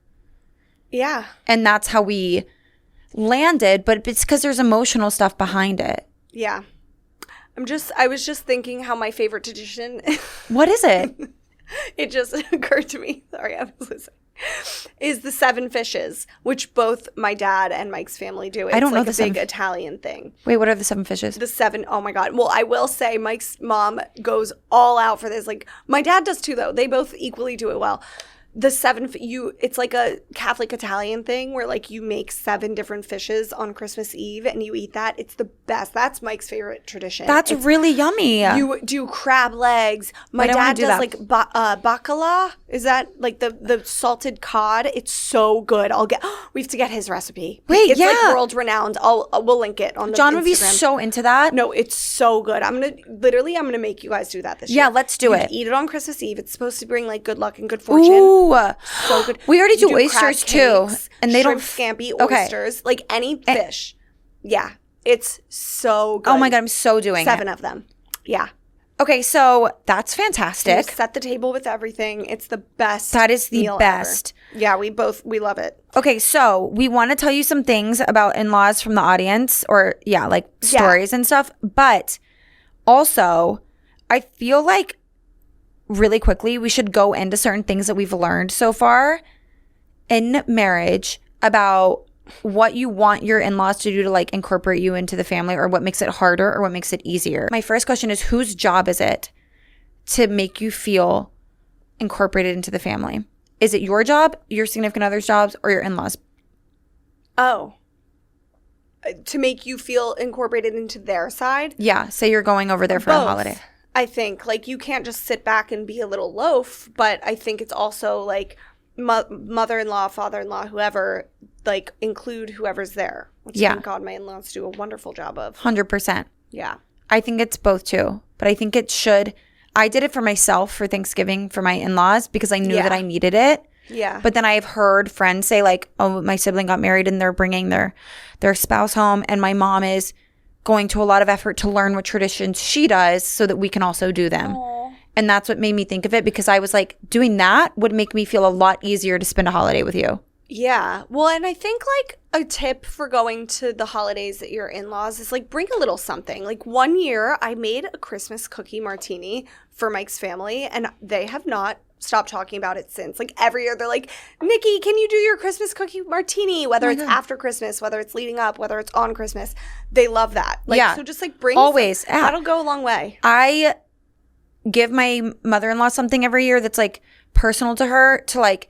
Yeah. And that's how we landed, but it's because there's emotional stuff behind it. Yeah. I was just thinking how my favorite tradition. What is it? It just occurred to me. Sorry, I was listening. Is the 7 fishes, which both my dad and Mike's family do. It's I don't know like a big Italian thing. Wait, what are the 7 fishes? The 7, oh my God. Well, I will say Mike's mom goes all out for this. Like, my dad does too, though. They both equally do it well. The 7, it's like a Catholic Italian thing where like you make 7 different fishes on Christmas Eve and you eat that. It's the best. That's Mike's favorite tradition. That's really yummy. You do crab legs. My dad does like bacala. Is that like the salted cod? It's so good. We have to get his recipe. Wait, it's like world renowned. We'll link it on the John Instagram. would be so into that. No, it's so good. I'm gonna make you guys do that this year. Yeah, let's do it. Eat it on Christmas Eve. It's supposed to bring like good luck and good fortune. Ooh. So good. We already do oysters too, and they don't scampi oysters, like any fish. Yeah, it's so good. Oh my God, I'm so doing 7 of them. Yeah. Okay, so that's fantastic. You set the table with everything. It's the best. That is the best. Ever. Yeah, we love it. Okay, so we want to tell you some things about in-laws from the audience, or stories and stuff. But also, I feel like really quickly, we should go into certain things that we've learned so far in marriage about what you want your in-laws to do to like incorporate you into the family, or what makes it harder or what makes it easier. My first question is, whose job is it to make you feel incorporated into the family? Is it your job, your significant other's jobs, or your in-laws? Oh. To make you feel incorporated into their side? Yeah, say you're going over there for a holiday. I think like you can't just sit back and be a little loaf, but I think it's also like mother-in-law, father-in-law, whoever, like include whoever's there. Which thank God my in-laws do a wonderful job of. 100%. Yeah. I think it's both too, but I think it should. I did it for myself for Thanksgiving for my in-laws because I knew that I needed it. Yeah. But then I've heard friends say like, oh, my sibling got married and they're bringing their spouse home, and my mom is going to a lot of effort to learn what traditions she does so that we can also do them. Aww. And that's what made me think of it, because I was like, doing that would make me feel a lot easier to spend a holiday with you. Yeah. Well, and I think like a tip for going to the holidays at your in-laws is like bring a little something. Like one year I made a Christmas cookie martini for Mike's family, and they have not stopped talking about it since. Like every year they're like, Nikki, can you do your Christmas cookie martini? Whether it's after Christmas, whether it's leading up, whether it's on Christmas. They love that. Like, so just like bring always. That'll go a long way. I give my mother-in-law something every year that's like personal to her to like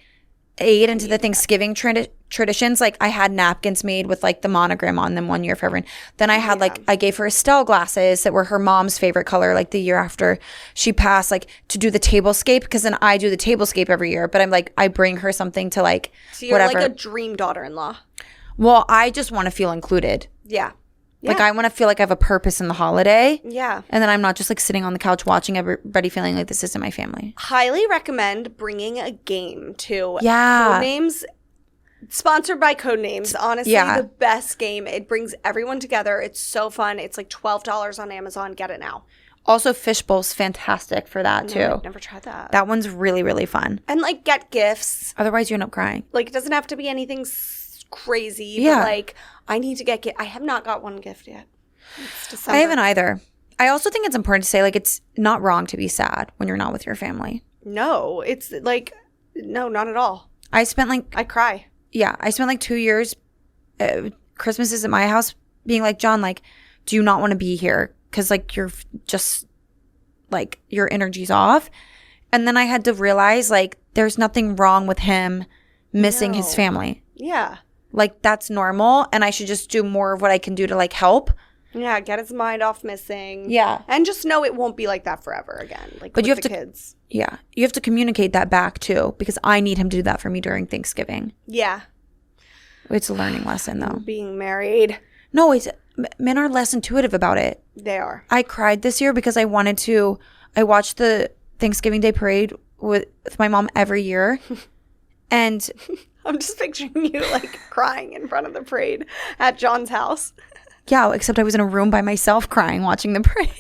aid into the Thanksgiving traditions. Like I had napkins made with like the monogram on them one year for everyone. Then I had like, I gave her Estelle glasses that were her mom's favorite color, like the year after she passed, like to do the tablescape, because then I do the tablescape every year. But I'm like, I bring her something to like so you're whatever. Like a dream daughter-in-law. Well, I just want to feel included. Yeah. Like I want to feel like I have a purpose in the holiday. Yeah. And then I'm not just like sitting on the couch watching everybody feeling like this isn't my family. Highly recommend bringing a game to Codenames. Sponsored by Codenames. Honestly, the best game. It brings everyone together. It's so fun. It's like $12 on Amazon. Get it now. Also, Fishbowl's fantastic for that too. I've never tried that. That one's really, really fun. And like get gifts. Otherwise, you end up crying. Like it doesn't have to be anything crazy. Yeah. But like I need to get I have not got one gift yet. It's December. I haven't either. I also think it's important to say like it's not wrong to be sad when you're not with your family. No, it's like no, not at all. I cry. Yeah, I spent like 2 years Christmases at my house being like, John, like, do you not want to be here? Because like you're just like your energy's off. And then I had to realize like there's nothing wrong with him missing his family. Yeah. Like that's normal, and I should just do more of what I can do to like help. Yeah, get his mind off missing. Yeah. And just know it won't be like that forever again. Like but with you have the to, kids. Yeah. You have to communicate that back too, because I need him to do that for me during Thanksgiving. Yeah. It's a learning lesson though. Being married. No, men are less intuitive about it. They are. I cried this year because I watched the Thanksgiving Day parade with my mom every year. And I'm just picturing you like crying in front of the parade at John's house. Yeah, except I was in a room by myself crying, watching the parade.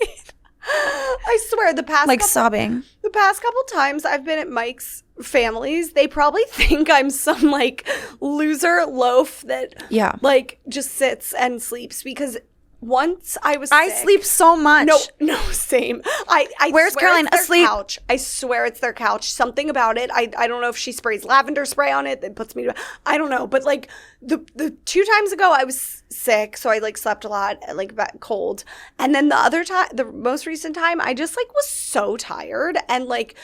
I swear sobbing. The past couple times I've been at Mike's families, they probably think I'm some like loser loaf that like just sits and sleeps, because once I was sick. I sleep so much. No, same. I Where's swear Caroline? it's their Asleep? Couch. I swear it's their couch. Something about it. I don't know if she sprays lavender spray on it that puts me to, I don't know. But like the 2 times ago I was sick, so I like slept a lot, like cold. And then the other time, the most recent time, I just like was so tired and like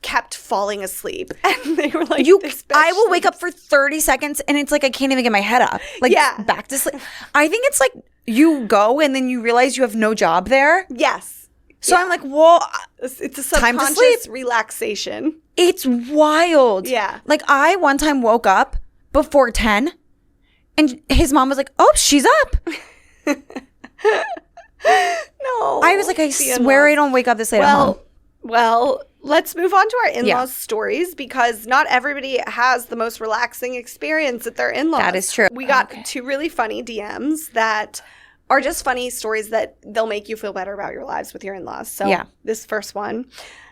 kept falling asleep. And they were like, I will wake up for 30 seconds and it's like I can't even get my head up. Like back to sleep. I think it's like you go and then you realize you have no job there. Yes. So I'm like, well, it's a subconscious relaxation. It's wild. Yeah. Like I one time woke up before 10 and his mom was like, oh, she's up. No. I was like, I swear I don't wake up this late at home. Well, let's move on to our in-laws stories, because not everybody has the most relaxing experience at their in-laws. That is true. We got 2 really funny DMs that are just funny stories that they'll make you feel better about your lives with your in-laws. So this first one.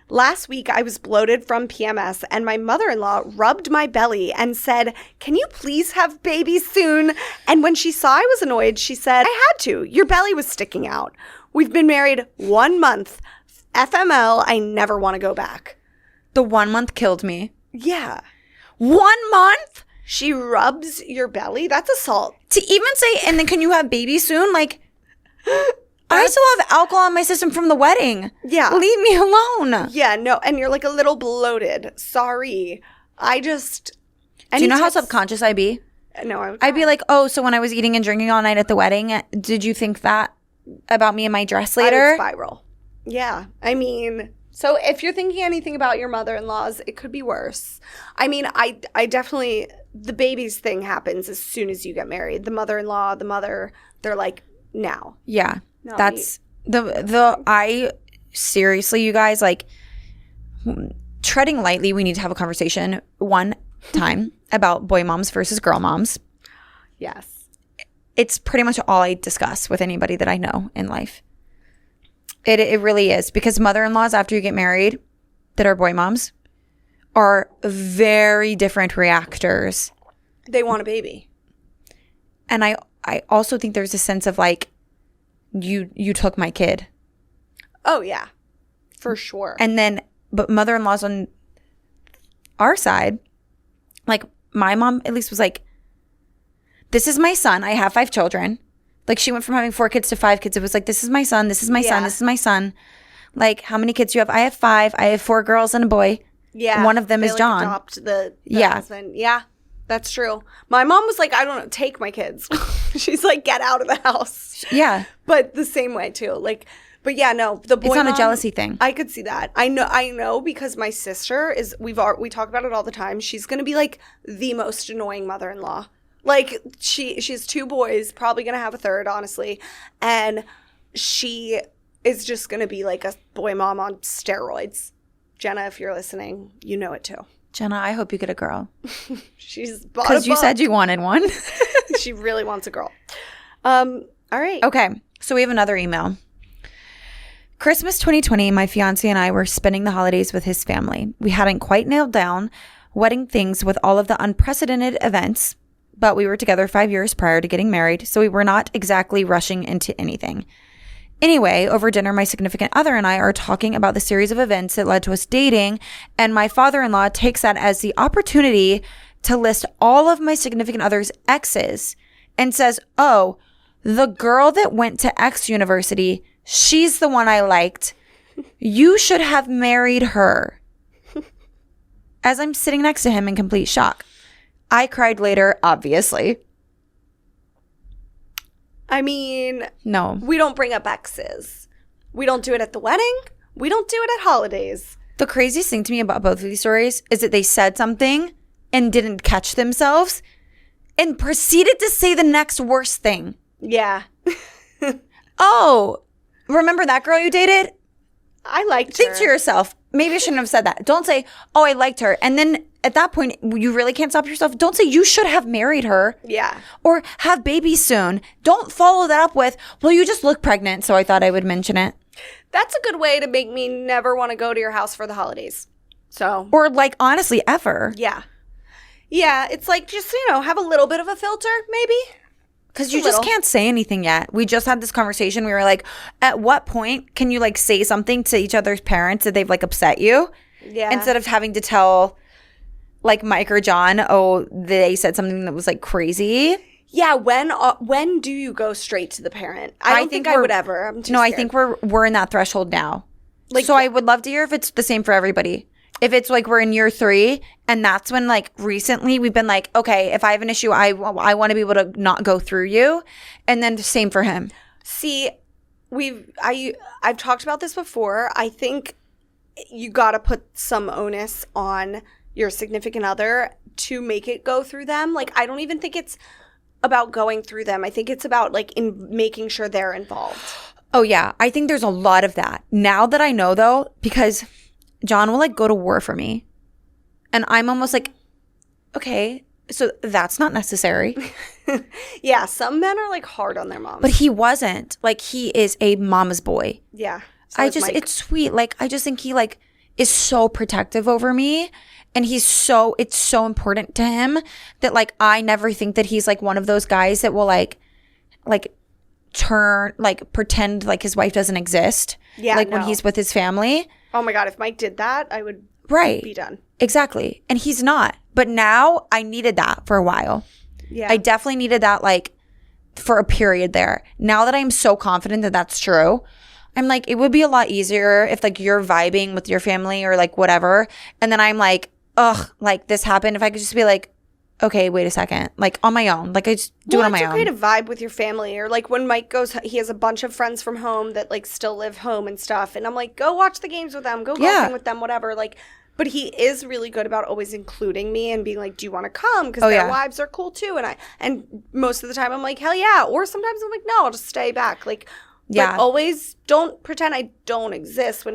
Last week, I was bloated from PMS, and my mother-in-law rubbed my belly and said, "Can you please have babies soon?" And when she saw I was annoyed, she said, "I had to. Your belly was sticking out. We've been married 1 month. FML, I never want to go back." The 1 month killed me. Yeah. 1 month? She rubs your belly? That's assault. To even say, and then can you have babies soon? Like, I still have alcohol in my system from the wedding. Yeah. Leave me alone. Yeah, no. And you're like a little bloated. Sorry. I just... Do you know how subconscious I'd be? No. I'd be like, oh, so when I was eating and drinking all night at the wedding, did you think that about me and my dress later? I would spiral. Yeah. I mean... So if you're thinking anything about your mother-in-laws, it could be worse. I mean, I definitely... The babies thing happens as soon as you get married. The mother-in-law, the mother, they're like, now. Yeah. That's I seriously, you guys, like, treading lightly, we need to have a conversation one time about boy moms versus girl moms. Yes. It's pretty much all I discuss with anybody that I know in life. It really is, because mother-in-laws after you get married that are boy moms are very different reactors. They want a baby. And I also think there's a sense of like, you took my kid. Oh, yeah. For sure. And then, but mother-in-laws on our side, like my mom at least was like, this is my son. I have 5 children. Like she went from having 4 kids to 5 kids. It was like, this is my son. This is my son. This is my son. Like, how many kids do you have? I have 5. I have 4 girls and a boy. Yeah. One of them is John. Adopt the husband. Yeah. That's true. My mom was like, I don't know, take my kids. She's like, get out of the house. Yeah. But the same way too. Like, but yeah, no, the boy It's not mom, a jealousy thing. I could see that. I know because my sister is, we talk about it all the time. She's going to be like the most annoying mother-in-law. Like she has 2 boys, probably going to have a third, honestly. And she is just going to be like a boy mom on steroids. Jenna, if you're listening, you know it too. Jenna, I hope you get a girl. She's bought a because you said you wanted one. She really wants a girl. All right. Okay. So we have another email. Christmas 2020, my fiance and I were spending the holidays with his family. We hadn't quite nailed down wedding things with all of the unprecedented events, but we were together 5 years prior to getting married, so we were not exactly rushing into anything. Anyway, over dinner, my significant other and I are talking about the series of events that led to us dating, and my father-in-law takes that as the opportunity to list all of my significant other's exes and says, oh, the girl that went to X university, she's the one I liked. You should have married her. As I'm sitting next to him in complete shock. I cried later, obviously. I mean, no. We don't bring up exes. We don't do it at the wedding. We don't do it at holidays. The craziest thing to me about both of these stories is that they said something and didn't catch themselves and proceeded to say the next worst thing. Yeah. Oh, remember that girl you dated? I liked her. Think to yourself, maybe I shouldn't have said that. Don't say, oh, I liked her. And then at that point, you really can't stop yourself. Don't say you should have married her. Yeah. Or have babies soon. Don't follow that up with, well, you just look pregnant, so I thought I would mention it. That's a good way to make me never want to go to your house for the holidays. So. Or like, honestly, ever. Yeah. Yeah, it's like just, have a little bit of a filter, maybe. Because you just can't say anything yet. We just had this conversation. We were like, at what point can you like say something to each other's parents that they've like upset you? Yeah. Instead of having to tell like Mike or John, oh, they said something that was like crazy. Yeah, when do you go straight to the parent? I don't think I would ever. I'm too scared. I think we're in that threshold now. Like, so I would love to hear if it's the same for everybody. If it's like we're in year 3 and that's when like recently we've been like, okay, if I have an issue, I want to be able to not go through you. And then the same for him. See, I've talked about this before. I think you got to put some onus on your significant other to make it go through them. Like, I don't even think it's about going through them. I think it's about like in making sure they're involved. Oh yeah. I think there's a lot of that. Now that I know though, because John will like go to war for me. And I'm almost like, okay, so that's not necessary. Yeah, some men are like hard on their moms. But he wasn't. Like, he is a mama's boy. Yeah. So it's sweet. Like, I just think he like is so protective over me. And it's so important to him that like I never think that he's like one of those guys that will like turn, like pretend like his wife doesn't exist. Yeah. Like when he's with his family. Oh my God, if Mike did that, I would be done. Exactly. And he's not. But now I needed that for a while. Yeah. I definitely needed that like for a period there. Now that I'm so confident that that's true, I'm like, it would be a lot easier if like you're vibing with your family or like whatever. And then I'm like, ugh, like this happened. If I could just be like, okay, wait a second. Like on my own. Like I just do it on my own. It's okay to vibe with your family. Or like when Mike goes, he has a bunch of friends from home that like still live home and stuff. And I'm like, go watch the games with them. Go golfing with them, whatever. Like, but he is really good about always including me and being like, do you want to come? Because their wives are cool too. And most of the time I'm like, hell yeah. Or sometimes I'm like, no, I'll just stay back. Like, but always don't pretend I don't exist.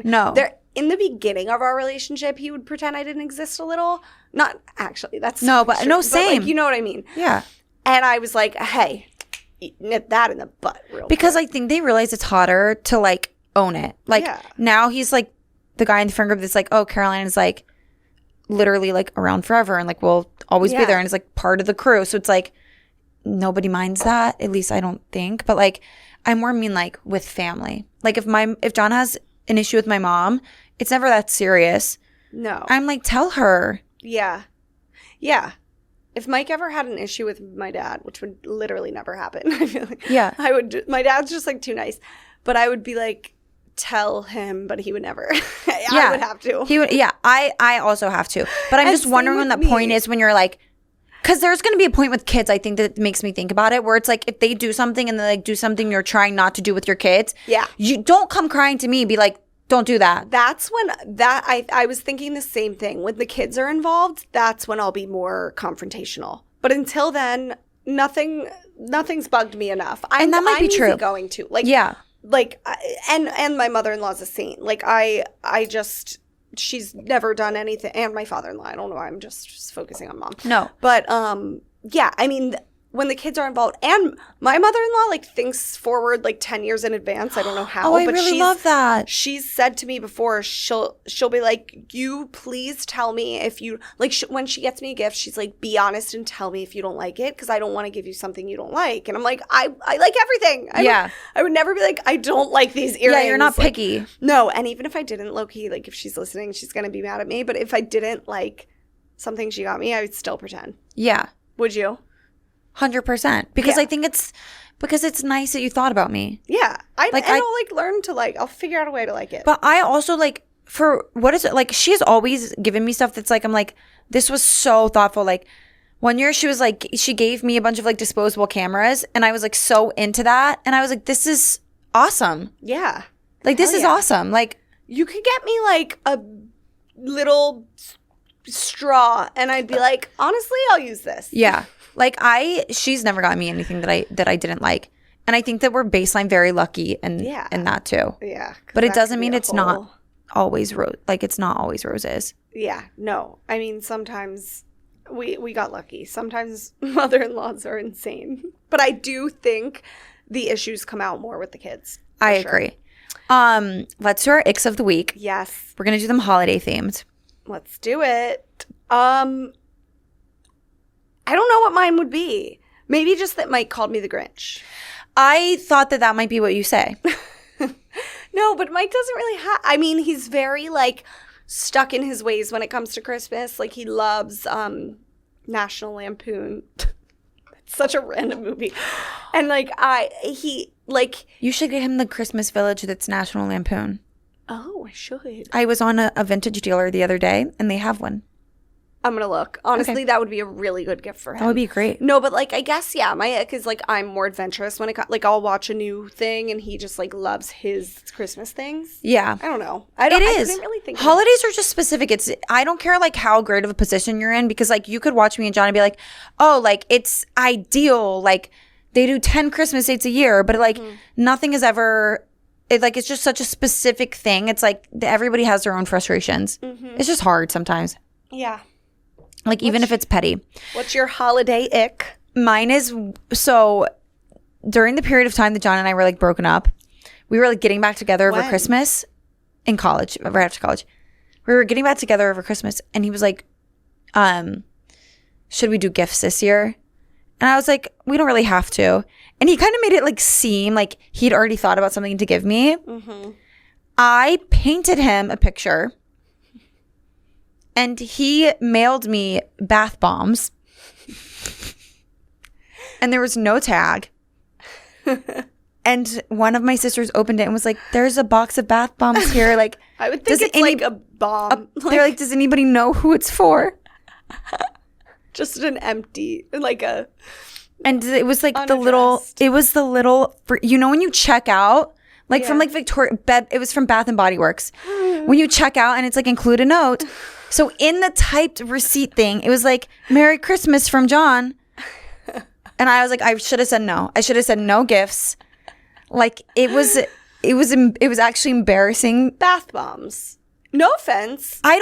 In the beginning of our relationship, he would pretend I didn't exist a little. Not actually. That's same. But like, you know what I mean? Yeah. And I was like, hey, nip that in the butt real quick. I think they realize it's hotter to like own it. Like now he's like the guy in the friend group that's like, oh, Caroline is like literally like around forever and like will always be there and is like part of the crew. So it's like nobody minds that. At least I don't think. But like I more mean like with family. Like if John has an issue with my mom, it's never that serious. No. I'm like, tell her. Yeah. Yeah. If Mike ever had an issue with my dad, which would literally never happen, I feel like my dad's just like too nice. But I would be like, tell him, but he would never. I would have to. He would, I also have to. But I'm just wondering when the point is when you're like, because there's going to be a point with kids, I think, that makes me think about it, where it's like if they do something and they like do something you're trying not to do with your kids, you don't come crying to me, be like, don't do that. That's when I was thinking the same thing. When the kids are involved, that's when I'll be more confrontational. But until then, nothing's bugged me enough. And that might be true. Going to like and my mother-in-law's a saint. Like I just. She's never done anything. And my father-in-law. I don't know why I'm just focusing on mom. No. But, yeah, I mean, when the kids are involved. And my mother-in-law, like, thinks forward, like, 10 years in advance. I don't know how. I really love that. She's said to me before, she'll be like, you please tell me if you, like, when she gets me a gift, she's like, be honest and tell me if you don't like it. Because I don't want to give you something you don't like. And I'm like, I like everything. I would never be like, I don't like these earrings. Yeah, you're not picky. Like, no, and even if I didn't, low-key, like, if she's listening, she's going to be mad at me. But if I didn't like something she got me, I would still pretend. Yeah. Would you? 100%. Because I think it's nice that you thought about me. Yeah. I'll learn to like, I'll figure out a way to like it. But I also like, for, what is it? Like, she has always given me stuff that's like, I'm like, this was so thoughtful. Like, one year she was like, she gave me a bunch of like disposable cameras and I was like so into that. And I was like, this is awesome. Yeah. Like, this is awesome. Like, you could get me like a little straw and I'd be like, honestly, I'll use this. Yeah. Like she's never gotten me anything that I didn't like. And I think that we're baseline very lucky in that too. Yeah. But it doesn't mean it's not always it's not always roses. Yeah, no. I mean, sometimes we got lucky. Sometimes mother-in-laws are insane. But I do think the issues come out more with the kids. I agree. Let's do our icks of the week. Yes. We're going to do them holiday themed. Let's do it. I don't know what mine would be. Maybe just that Mike called me the Grinch. I thought that might be what you say. No, but Mike doesn't really have... I mean, he's very, like, stuck in his ways when it comes to Christmas. Like, he loves National Lampoon. It's such a random movie. And, like, you should get him the Christmas Village that's National Lampoon. Oh, I should. I was on a vintage dealer the other day, and they have one. I'm going to look. Honestly, That would be a really good gift for him. That would be great. No, but, like, I guess, yeah, my ick is, like, I'm more adventurous when it comes, like, I'll watch a new thing and he just, like, loves his Christmas things. Yeah. I don't know. I couldn't really think holidays are just specific. I don't care, like, how great of a position you're in, because, like, you could watch me and John and be like, oh, like, it's ideal. Like, they do 10 Christmas dates a year, but, like, nothing is ever... it's just such a specific thing. It's like everybody has their own frustrations. Mm-hmm. It's just hard sometimes. Yeah. Like, even if it's petty. What's your holiday ick? Mine is, so during the period of time that John and I were, like, broken up, we were, like, getting back together over Christmas in college, right after college. We were getting back together over Christmas, and he was like, should we do gifts this year? And I was like, we don't really have to. And he kind of made it, like, seem like he'd already thought about something to give me. Mm-hmm. I painted him a picture. And he mailed me bath bombs. And there was no tag. And one of my sisters opened it and was like, there's a box of bath bombs here. Like, I would think it's like a bomb. They're like, does anybody know who it's for? Just an empty, like a... And it was like the little, you know when you check out? Like from like Victoria, it was from Bath and Body Works. When you check out and it's like include a note. So in the typed receipt thing, it was like, Merry Christmas from John. And I was like, I should have said no. I should have said no gifts. Like it was actually embarrassing. Bath bombs. No offense. I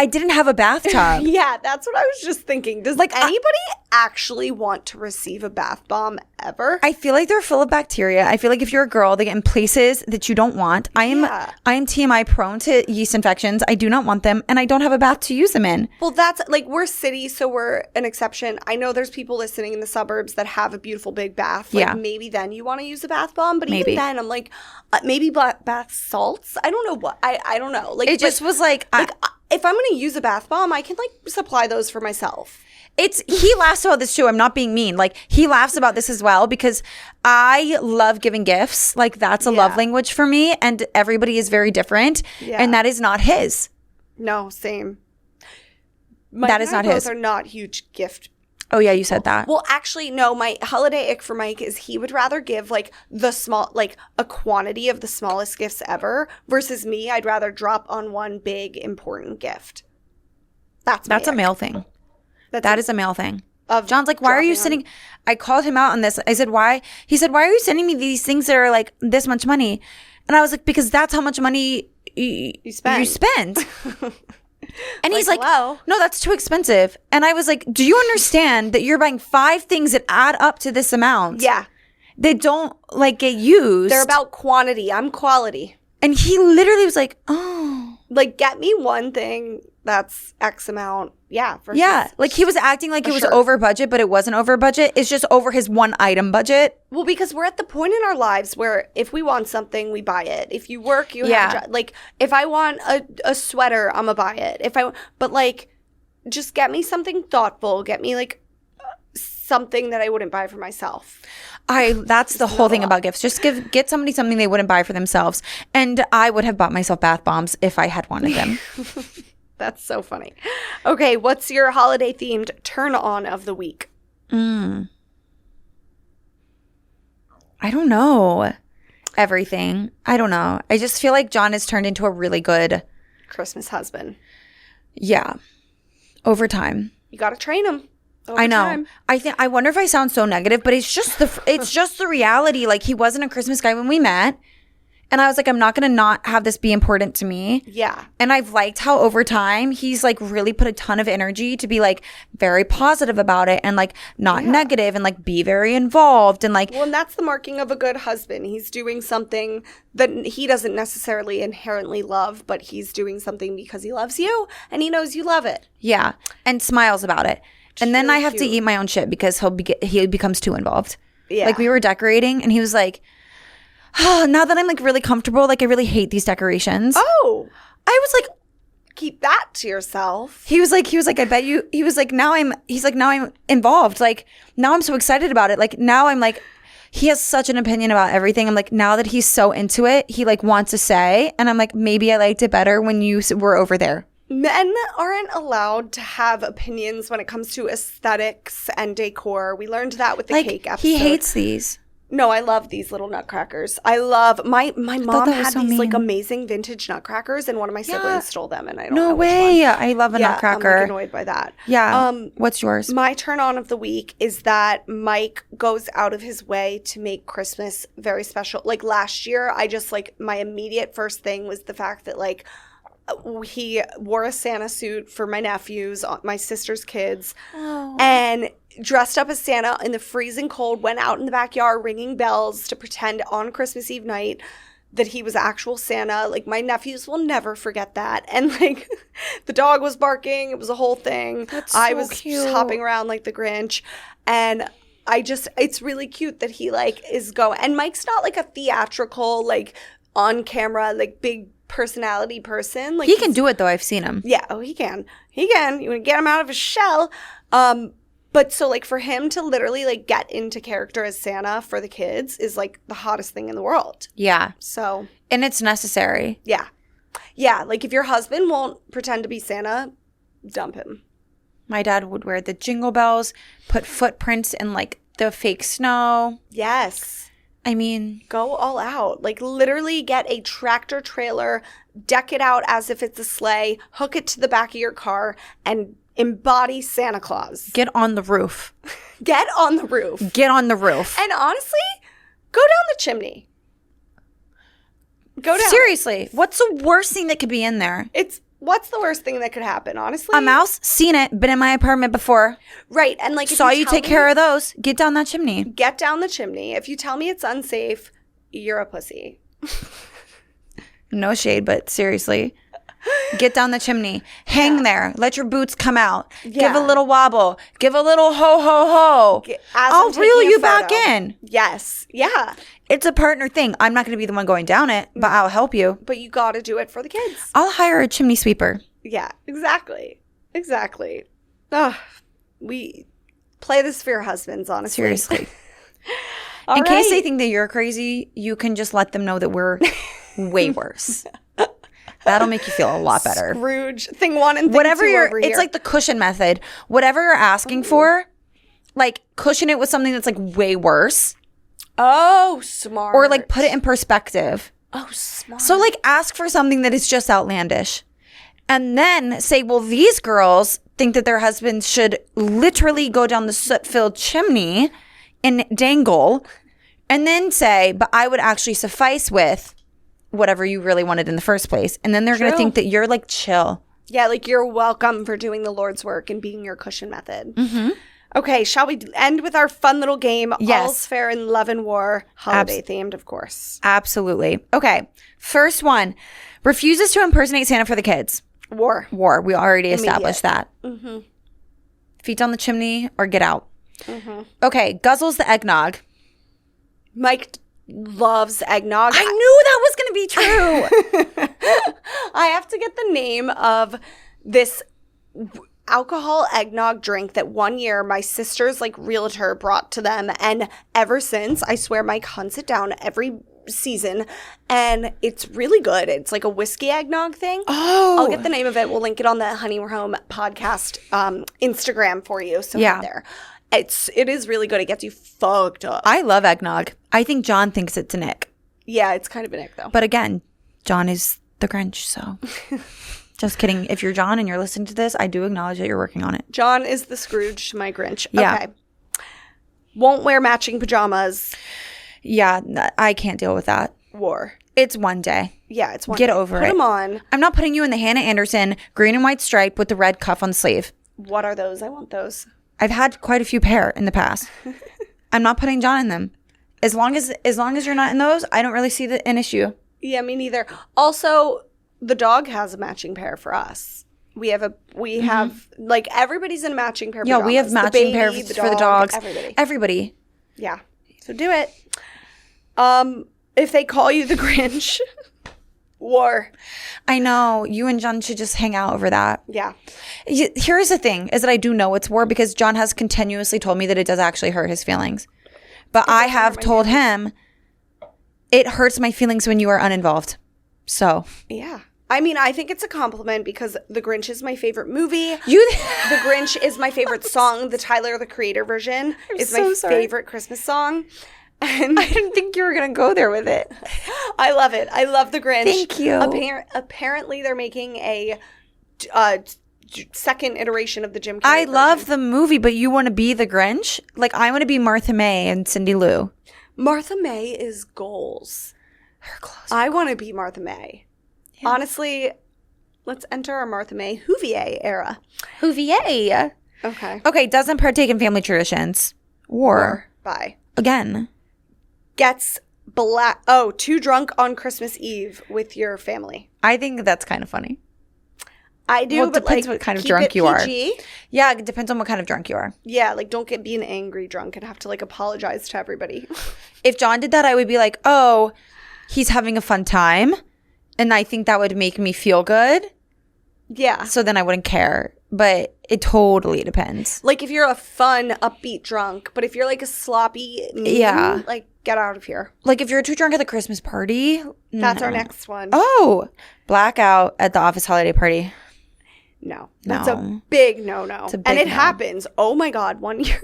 didn't have a bathtub. Yeah, that's what I was just thinking. Does like anybody actually want to receive a bath bomb ever? I feel like they're full of bacteria. I feel like if you're a girl, they get in places that you don't want. I am TMI prone to yeast infections. I do not want them, and I don't have a bath to use them in. Well, that's like we're city, so we're an exception. I know there's people listening in the suburbs that have a beautiful big bath. Like maybe then you want to use a bath bomb, but even then I'm like maybe bath salts. I don't know what. I don't know. Like it just was like if I'm going to use a bath bomb, I can like supply those for myself. He laughs about this too. I'm not being mean. Like he laughs about this as well because I love giving gifts. Like that's a love language for me, and everybody is very different, and that is not his. No, same. That is not his. Both are not huge gift. Oh yeah, you said that. Well, actually, no. My holiday ick for Mike is he would rather give like the small, like a quantity of the smallest gifts ever versus me. I'd rather drop on one big important gift. That's a male thing. That is a male thing. John's like, why are you sending? I called him out on this. I said, why? He said, why are you sending me these things that are like this much money? And I was like, because that's how much money you spend. And he's like, no, that's too expensive. And I was like, do you understand that you're buying 5 things that add up to this amount? Yeah. They don't like get used. They're about quantity. I'm quality. And he literally was like, oh. Like, get me one thing that's X amount. Yeah. Yeah. Like, he was acting like it was over budget, but it wasn't over budget. It's just over his one item budget. Well, because we're at the point in our lives where if we want something, we buy it. If you work, you have to. Like, if I want a sweater, I'm going to buy it. But, like, just get me something thoughtful. Get me, like, something that I wouldn't buy for myself. That's the whole thing about gifts. Just get somebody something they wouldn't buy for themselves. And I would have bought myself bath bombs if I had wanted them. That's so funny. Okay, what's your holiday themed turn on of the week? I don't know. Everything. I don't know. I just feel like John has turned into a really good Christmas husband. Yeah. Over time. You got to train him. I know. I wonder if I sound so negative, but it's just the reality. Like, he wasn't a Christmas guy when we met, And I was like, I'm not going to not have this be important to me. Yeah. And I've liked how over time he's like really put a ton of energy to be like very positive about it and like not negative and like be very involved and like. Well, and that's the marking of a good husband. He's doing something that he doesn't necessarily inherently love, but he's doing something because he loves you and he knows you love it. Yeah. And smiles about it. And then really I have cute. to eat my own shit because he becomes too involved. Yeah. Like we were decorating and he was like, oh, now that I'm like really comfortable, like I really hate these decorations. Oh, I was like, keep that to yourself. he was like, I bet you, now I'm involved. Like now I'm so excited about it. Like now I'm like, he has such an opinion about everything. I'm like, now that he's so into it, he like wants to say, and I'm like, maybe I liked it better when you were over there. Men aren't allowed to have opinions when it comes to aesthetics and decor. We learned that with the cake episode. He hates these. No, I love these little nutcrackers. I love my mom had so these like mean. amazing vintage nutcrackers, and one of my siblings stole them, and I don't No know way. which one. I love a nutcracker. I'm like annoyed by that. Yeah. What's yours? My turn on of the week is that Mike goes out of his way to make Christmas very special. Like last year, I just like my immediate first thing was the fact that like he wore a Santa suit for my nephews, my sister's kids, and dressed up as Santa in the freezing cold, went out in the backyard ringing bells to pretend on Christmas Eve night that he was actual Santa. Like, my nephews will never forget that. And, like, the dog was barking. It was a whole thing. That's so I was cute. hopping around like the Grinch. And it's really cute that he, like, is going. And Mike's not, like, a theatrical, like, on camera, like, big personality person. Like, He can do it, though. I've seen him. Yeah. Oh, he can. You want to get him out of his shell. But so, like, for him to literally, like, get into character as Santa for the kids is, like, the hottest thing in the world. Yeah. So. And it's necessary. Yeah. Yeah. Like, if your husband won't pretend to be Santa, dump him. My dad would wear the jingle bells, put footprints in, like, the fake snow. Yes. I mean. Go all out. Like, literally get a tractor trailer, deck it out as if it's a sleigh, hook it to the back of your car, and embody Santa Claus. Get on the roof. Get on the roof. Get on the roof. And honestly, go down the chimney. Go down. Seriously, what's the worst thing that could be in there? What's the worst thing that could happen, honestly? A mouse? Seen it. Been in my apartment before. Right. And like, if saw you take care of those. Get down that chimney. Get down the chimney. If you tell me it's unsafe, you're a pussy. No shade, but seriously. Get down the chimney. Hang there. Let your boots come out. Yeah. Give a little wobble. Give a little ho, ho, ho. I'll reel you back in. Yes. Yeah. It's a partner thing. I'm not going to be the one going down it, but I'll help you. But you got to do it for the kids. I'll hire a chimney sweeper. Yeah, exactly. Exactly. Ugh, we play this for your husbands, honestly. Seriously. In case they think that you're crazy, you can just let them know that we're way worse. That'll make you feel a lot better. Scrooge, thing one and thing whatever two you're, over it's here. like the cushion method. Whatever you're asking for, like cushion it with something that's like way worse. Oh, smart. Or like put it in perspective. Oh, smart. So like ask for something that is just outlandish. And then say, well, these girls think that their husbands should literally go down the soot-filled chimney and dangle. And then say, but I would actually suffice with whatever you really wanted in the first place. And then they're going to think that you're like chill. Yeah, like you're welcome for doing the Lord's work and being your cushion method. Mm-hmm. Okay, shall we end with our fun little game? Yes. All's fair in love and war. Holiday themed, of course. Absolutely. Okay. First one. Refuses to impersonate Santa for the kids. War. We already established that. Mm-hmm. Feet down the chimney or get out. Mm-hmm. Okay. Guzzles the eggnog. Mike loves eggnog. I knew that was going to be true. I have to get the name of this alcohol eggnog drink that one year my sister's like realtor brought to them, and ever since, I swear Mike hunts it down every season, and it's really good. It's like a whiskey eggnog thing. Oh, I'll get the name of it. We'll link it on the Honey We're Home podcast Instagram for you. So yeah, there. It is really good. It gets you fucked up. I love eggnog. I think John thinks it's a Nick. Yeah, it's kind of an ick though. But again, John is the Grinch, so just kidding. If you're John and you're listening to this, I do acknowledge that you're working on it. John is the Scrooge to my Grinch. Yeah. Okay. Won't wear matching pajamas. Yeah, I can't deal with that. War. It's one day. Yeah, it's one Get day. over it. Put them on. I'm not putting you in the Hannah Anderson green and white stripe with the red cuff on the sleeve. What are those? I want those. I've had quite a few pair in the past. I'm not putting John in them. As long as you're not in those, I don't really see an issue. Yeah, me neither. Also, the dog has a matching pair for us. We have like everybody's in a matching pair. Yeah, we have matching pairs for the dogs. Everybody. Yeah. So do it. If they call you the Grinch, war. I know. You and John should just hang out over that. Yeah. Here's the thing, is that I do know it's war because John has continuously told me that it does actually hurt his feelings. But I have told him it hurts my feelings when you are uninvolved. So. Yeah. I mean, I think it's a compliment because The Grinch is my favorite movie. The Grinch is my favorite song. The Tyler, the Creator version is my favorite Christmas song. And I didn't think you were going to go there with it. I love it. I love The Grinch. Thank you. Apparently, they're making a second iteration of the Jim Carrey version. love the movie, but you want to be the Grinch? Like, I want to be Martha May and Cindy Lou. Martha May is goals. Her clothes. I want to be Martha May. Yeah. Honestly, let's enter our Martha May Whovier era. Whovier. Okay, doesn't partake in family traditions. Or bye. Again. Gets too drunk on Christmas Eve with your family. I think that's kind of funny. I do, well, it but depends like, what kind of drunk you are. PG. Yeah, it depends on what kind of drunk you are. Yeah, like don't be an angry drunk and have to like apologize to everybody. If John did that, I would be like, oh, he's having a fun time. And I think that would make me feel good. Yeah. So then I wouldn't care. But it totally depends. Like if you're a fun, upbeat drunk, but if you're like a sloppy, like get out of here. Like if you're too drunk at the Christmas party. That's our next one. Oh, blackout at the office holiday party. No. That's a big no-no. It's a big no. Happens. Oh my God. One year,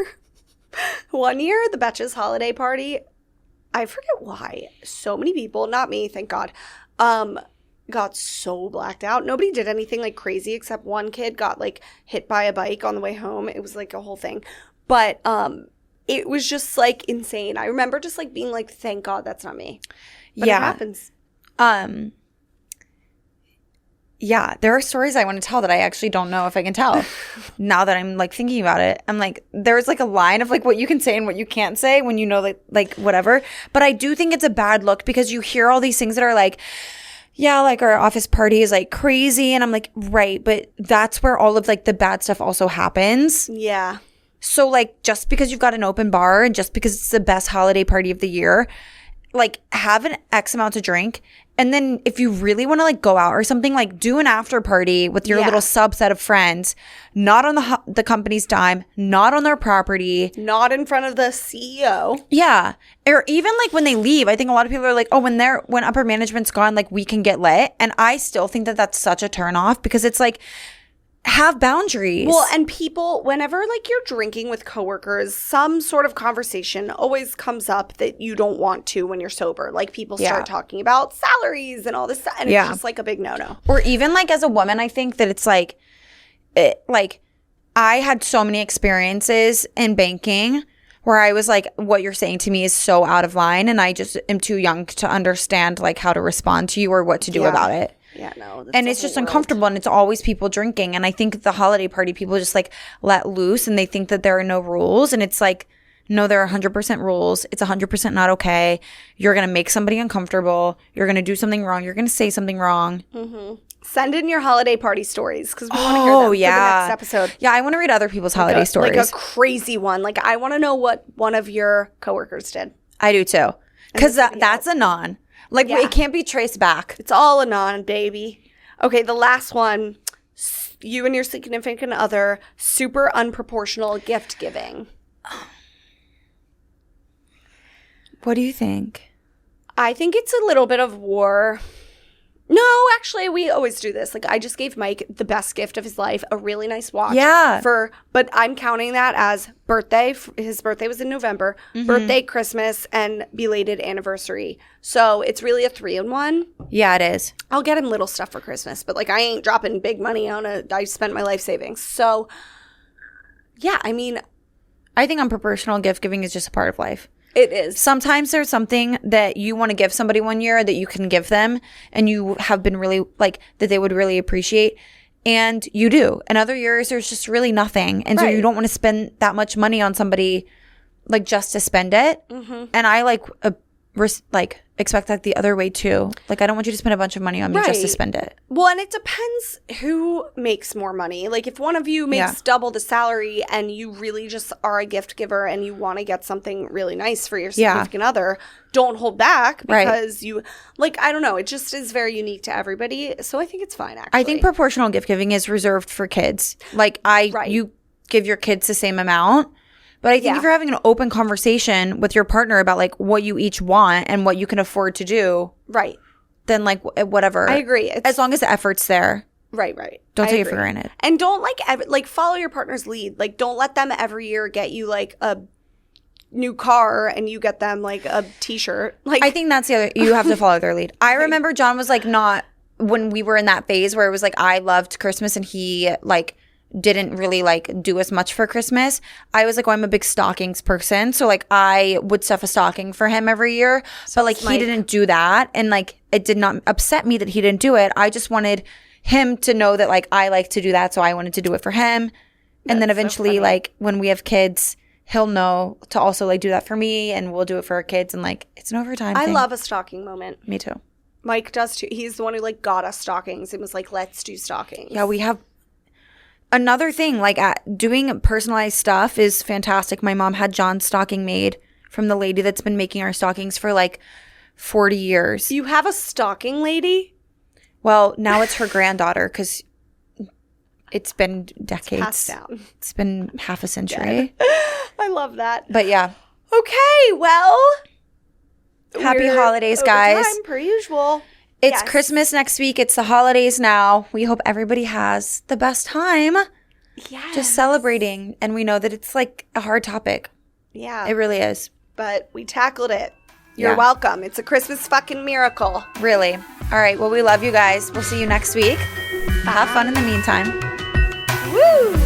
the Betches holiday party, I forget why. So many people, not me, thank God, got so blacked out. Nobody did anything like crazy except one kid got like hit by a bike on the way home. It was like a whole thing. But it was just like insane. I remember just like being like, thank God that's not me. But it happens. Yeah, there are stories I want to tell that I actually don't know if I can tell. Now that I'm like thinking about it, I'm like, there's like a line of like what you can say and what you can't say when you know like whatever. But I do think it's a bad look because you hear all these things that are like, yeah, like our office party is like crazy. And I'm like, right. But that's where all of like the bad stuff also happens. Yeah. So like just because you've got an open bar and just because it's the best holiday party of the year, like have an X amount to drink. And then if you really want to like go out or something, like do an after party with your little subset of friends, not on the company's dime, not on their property. Not in front of the CEO. Yeah. Or even like when they leave, I think a lot of people are like, oh, when upper management's gone, like we can get lit. And I still think that that's such a turn off because it's like, have boundaries. Well, and people, whenever like you're drinking with coworkers, some sort of conversation always comes up that you don't want to when you're sober. Like people start talking about salaries and all this stuff. And it's just like a big no-no. Or even like as a woman, I think that it's like, I had so many experiences in banking where I was like, what you're saying to me is so out of line. And I just am too young to understand like how to respond to you or what to do about it. Yeah, no. And it's just uncomfortable and it's always people drinking. And I think the holiday party, people just like let loose and they think that there are no rules. And it's like, no, there are 100% rules. It's 100% not okay. You're going to make somebody uncomfortable. You're going to do something wrong. You're going to say something wrong. Mm-hmm. Send in your holiday party stories because we want to hear them for the next episode. Yeah, I want to read other people's holiday stories. Like a crazy one. Like I want to know what one of your coworkers did. I do too. Because that's a non. Like, it can't be traced back. It's all a non, baby. Okay, the last one. You and your significant other, super unproportional gift giving. What do you think? I think it's a little bit of war. No, actually, we always do this. Like, I just gave Mike the best gift of his life, a really nice watch. Yeah. But I'm counting that as birthday. His birthday was in November. Mm-hmm. Birthday, Christmas, and belated anniversary. So it's really a 3-in-1. Yeah, it is. I'll get him little stuff for Christmas, but like I ain't dropping big money on I spent my life savings. So, yeah, I mean, I think unproportional gift giving is just a part of life. It is. Sometimes there's something that you want to give somebody one year that you can give them and you have been really like that they would really appreciate. And you do. And other years there's just really nothing. And so you don't want to spend that much money on somebody like just to spend it. Mm-hmm. And I expect that the other way too. Like I don't want you to spend a bunch of money on me just to spend it. Well, and it depends who makes more money. Like if one of you makes double the salary and you really just are a gift giver and you want to get something really nice for your significant other, don't hold back because you like, I don't know, it just is very unique to everybody. So I think it's fine actually. I think proportional gift giving is reserved for kids. Like you give your kids the same amount. But I think if you're having an open conversation with your partner about like what you each want and what you can afford to do, then like whatever. I agree. As long as the effort's there. Right. Don't take it for granted. And don't like follow your partner's lead. Like don't let them every year get you like a new car and you get them like a t-shirt. Like I think that's the other, you have to follow their lead. I remember John was like not, when we were in that phase where it was like I loved Christmas and he like didn't really like do as much for Christmas. I was like, I'm a big stockings person. So like I would stuff a stocking for him every year. But like he didn't do that. And like it did not upset me that he didn't do it. I just wanted him to know that like I like to do that. So I wanted to do it for him. And then eventually like when we have kids, he'll know to also like do that for me and we'll do it for our kids. And like it's an overtime thing. I love a stocking moment. Me too. Mike does too. He's the one who like got us stockings and was like, let's do stockings. Yeah, we have another thing, like doing personalized stuff is fantastic. My mom had John's stocking made from the lady that's been making our stockings for like 40 years. You have a stocking lady? Well, now it's her granddaughter because it's been decades. It's passed down. It's been half a century. I love that. But yeah. Okay, well. Happy holidays, guys. Time, per usual. It's Christmas next week. It's the holidays now. We hope everybody has the best time. Yes. Just celebrating. And we know that it's like a hard topic. Yeah. It really is. But we tackled it. You're welcome. It's a Christmas fucking miracle. Really. All right. Well, we love you guys. We'll see you next week. Bye. Have fun in the meantime. Woo!